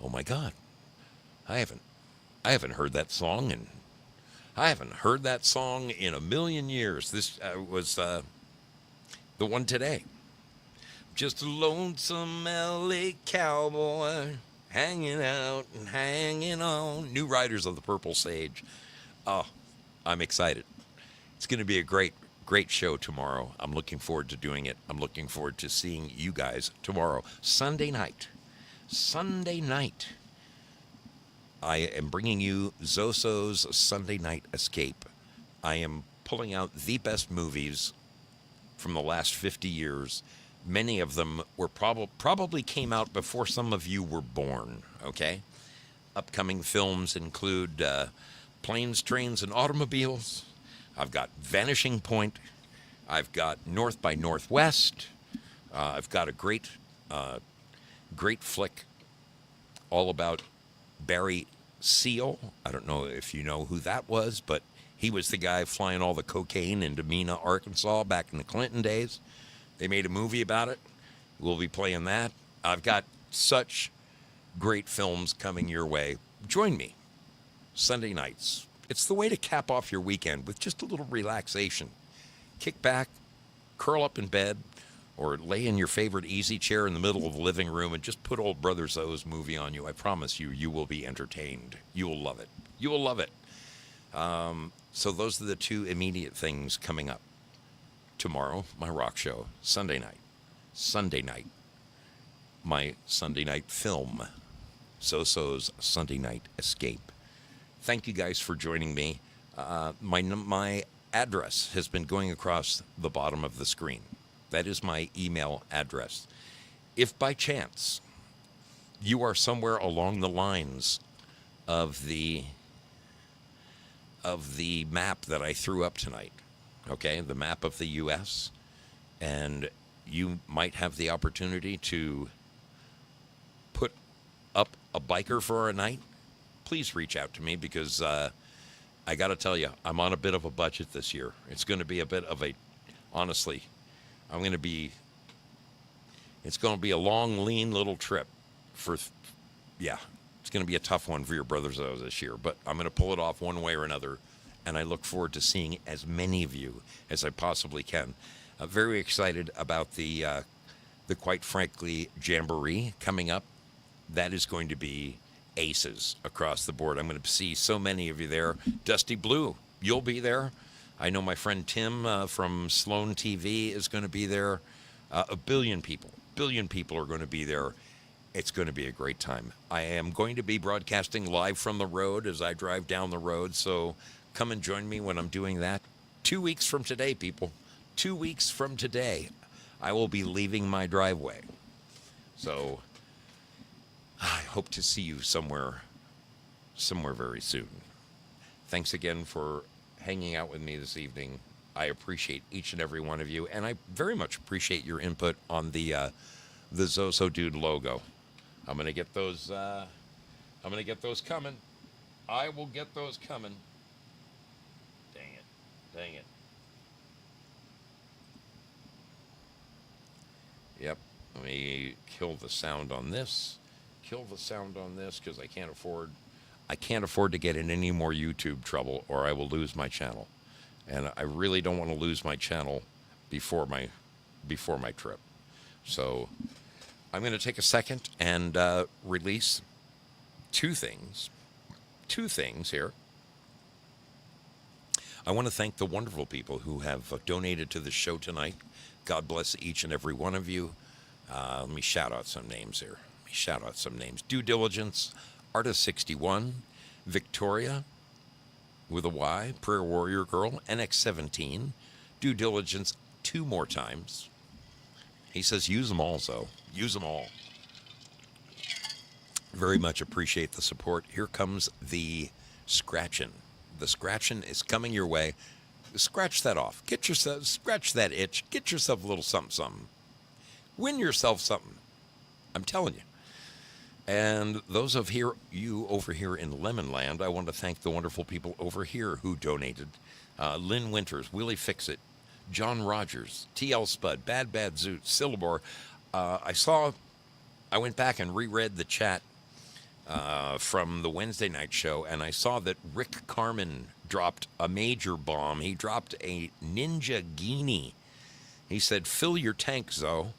"Oh my God, I haven't heard that song in." I haven't heard that song in a million years. This was the one today. Just a lonesome LA cowboy hanging out and hanging on. New Riders of the Purple Sage. Oh, I'm excited. It's going to be a great show tomorrow. I'm looking forward to doing it. I'm looking forward to seeing you guys tomorrow. Sunday night. I am bringing you Zoso's Sunday Night Escape. I am pulling out the best movies from the last 50 years. Many of them were probably came out before some of you were born, okay? Upcoming films include Planes, Trains, and Automobiles. I've got Vanishing Point. I've got North by Northwest. I've got a great flick all about Barry Seal. I don't know if you know who that was, but he was the guy flying all the cocaine into Mena, Arkansas back in the Clinton days. They made a movie about it. We'll be playing that. I've got such great films coming your way. Join me Sunday nights. It's the way to cap off your weekend with just a little relaxation. Kick back, curl up in bed, or lay in your favorite easy chair in the middle of the living room and just put old Brother Zoe's movie on you. I promise you, you will be entertained. You will love it. You will love it. So those are the two immediate things coming up. Tomorrow, my rock show. Sunday night, my Sunday night film, Zoso's Sunday Night Escape. Thank you guys for joining me. My address has been going across the bottom of the screen. That is my email address. If by chance you are somewhere along the lines of the map that I threw up tonight, okay, the map of the U.S., and you might have the opportunity to put up a biker for a night, please reach out to me, because I got to tell you, I'm on a bit of a budget this year. It's going to be a bit of a, honestly, it's going to be a long, lean little trip for, yeah, it's going to be a tough one for your Brother Zoe this year, but I'm going to pull it off one way or another, and I look forward to seeing as many of you as I possibly can. Very excited about the quite frankly, Jamboree coming up. That is going to be aces across the board. I'm going to see so many of you there. Dusty Blue, you'll be there. I know my friend Tim from Sloan TV is going to be there. A billion people are going to be there. It's going to be a great time. I am going to be broadcasting live from the road as I drive down the road, so come and join me when I'm doing that. 2 weeks from today, people. 2 weeks from today, I will be leaving my driveway. So I hope to see you somewhere very soon. Thanks again for hanging out with me this evening. I appreciate each and every one of you, and I very much appreciate your input on the Zoso Dude logo. I'm gonna get those. Coming. I will get those coming. Dang it. Yep. Let me kill the sound on this. Because I can't afford to get in any more YouTube trouble, or I will lose my channel. And I really don't want to lose my channel before my trip. So I'm going to take a second and release two things here. I want to thank the wonderful people who have donated to the show tonight. God bless each and every one of you. Let me shout out some names here. Due Diligence, Artist61, Victoria, with a Y, Prayer Warrior Girl, NX17, Due Diligence 2 more times. He says use them all, so use them all. Very much appreciate the support. Here comes the scratching. The scratching is coming your way. Scratch that off. Scratch that itch. Get yourself a little something. Win yourself something. I'm telling you. And those of you over here in Lemonland, I want to thank the wonderful people over here who donated. Lynn Winters, Willie Fixit, John Rogers, TL Spud, Bad Zoot, Syllabor. I went back and reread the chat from the Wednesday night show, and I saw that Rick Carmen dropped a major bomb. He dropped a Ninja Guinea. He said, fill your tank, Zoe.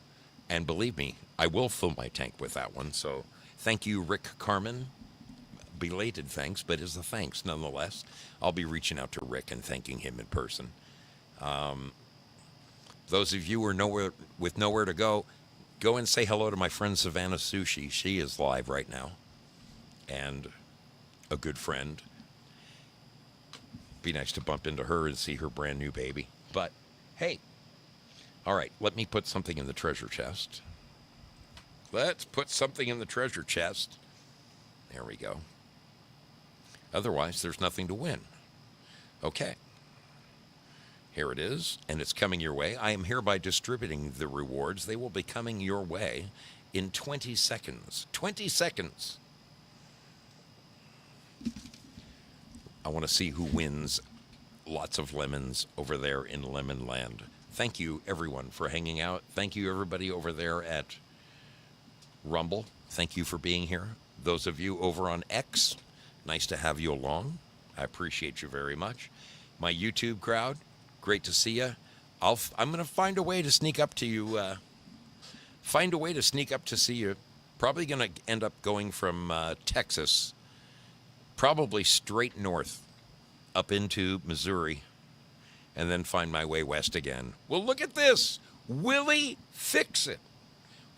And believe me, I will fill my tank with that one. So thank you, Rick Carmen. Belated thanks, but it's a thanks nonetheless. I'll be reaching out to Rick and thanking him in person. Those of you who are nowhere to go and say hello to my friend Savannah Sushi. She is live right now. And a good friend. Be nice to bump into her and see her brand new baby. But hey, all right, let me put something in the treasure chest. Let's put something in the treasure chest. There we go. Otherwise, there's nothing to win. Okay. Here it is, and it's coming your way. I am hereby distributing the rewards. They will be coming your way in 20 seconds. 20 seconds. I want to see who wins lots of lemons over there in Lemonland. Thank you, everyone, for hanging out. Thank you, everybody over there at Rumble. Thank you for being here. Those of you over on X, nice to have you along. I appreciate you very much. My YouTube crowd, great to see you. I'm gonna find a way to sneak up to you. Find a way to sneak up to see you. Probably gonna end up going from Texas, probably straight north, up into Missouri, and then find my way west again. Well, look at this. Willie Fix-It.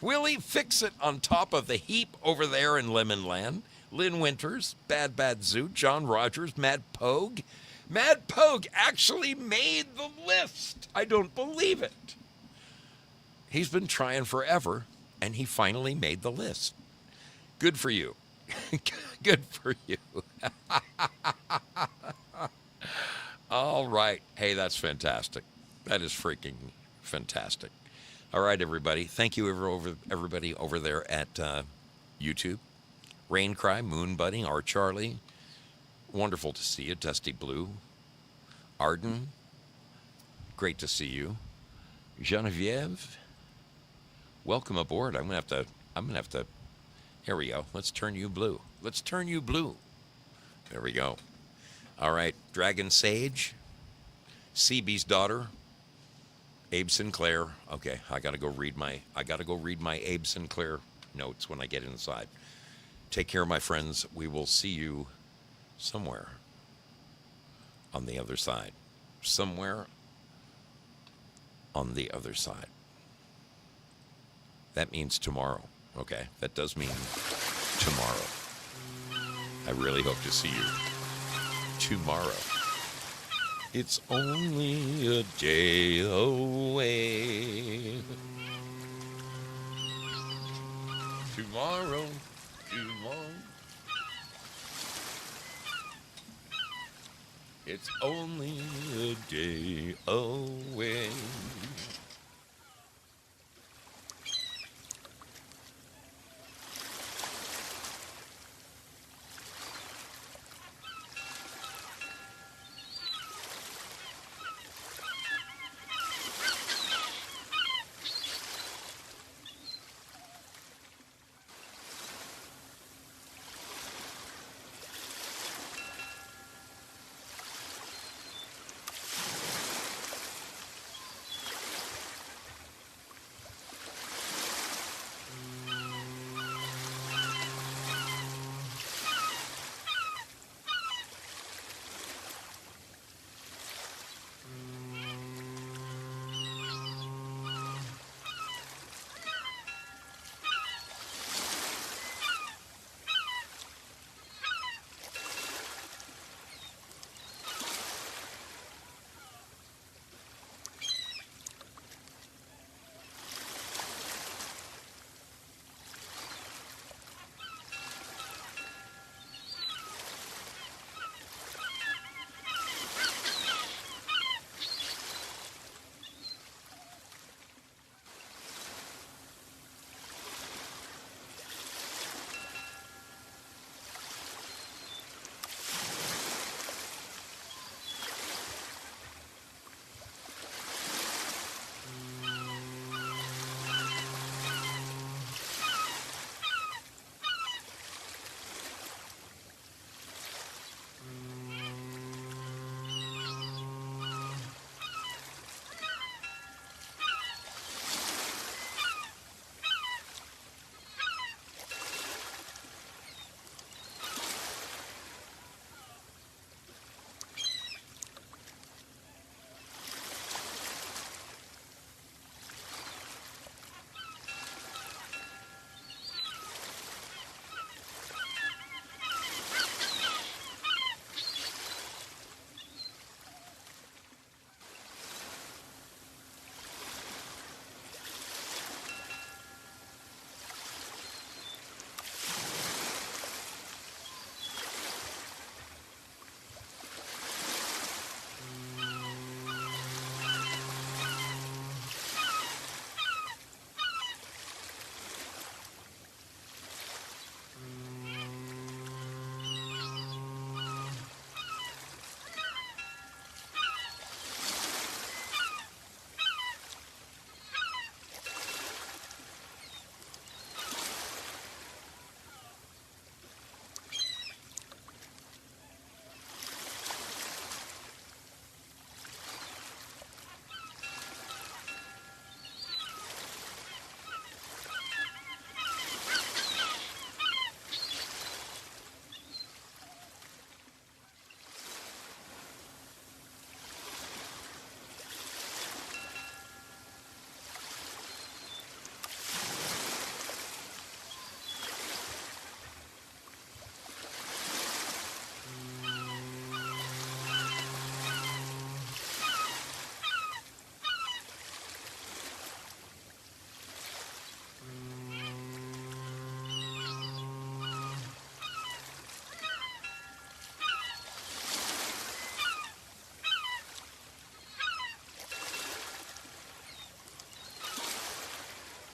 Willie Fix-It on top of the heap over there in Lemon Land. Lynn Winters, Bad Bad Zoot, John Rogers, Mad Pogue. Mad Pogue actually made the list. I don't believe it. He's been trying forever, and he finally made the list. Good for you. Good for you. All right. Hey, that's fantastic. That is freaking fantastic. All right, everybody. Thank you, everybody over there at YouTube. Rain Cry, Moon Bunny, R. Charlie. Wonderful to see you, Dusty Blue. Arden. Great to see you. Genevieve. Welcome aboard. I'm gonna have to. Here we go. Let's turn you blue. Let's turn you blue. There we go. All right, Dragon Sage, CB's daughter, Abe Sinclair. Okay, I gotta go read my Abe Sinclair notes when I get inside. Take care, my friends. We will see you somewhere on the other side. Somewhere on the other side. That means tomorrow. Okay, that does mean tomorrow. I really hope to see you tomorrow. It's only a day away. Tomorrow. It's only a day away.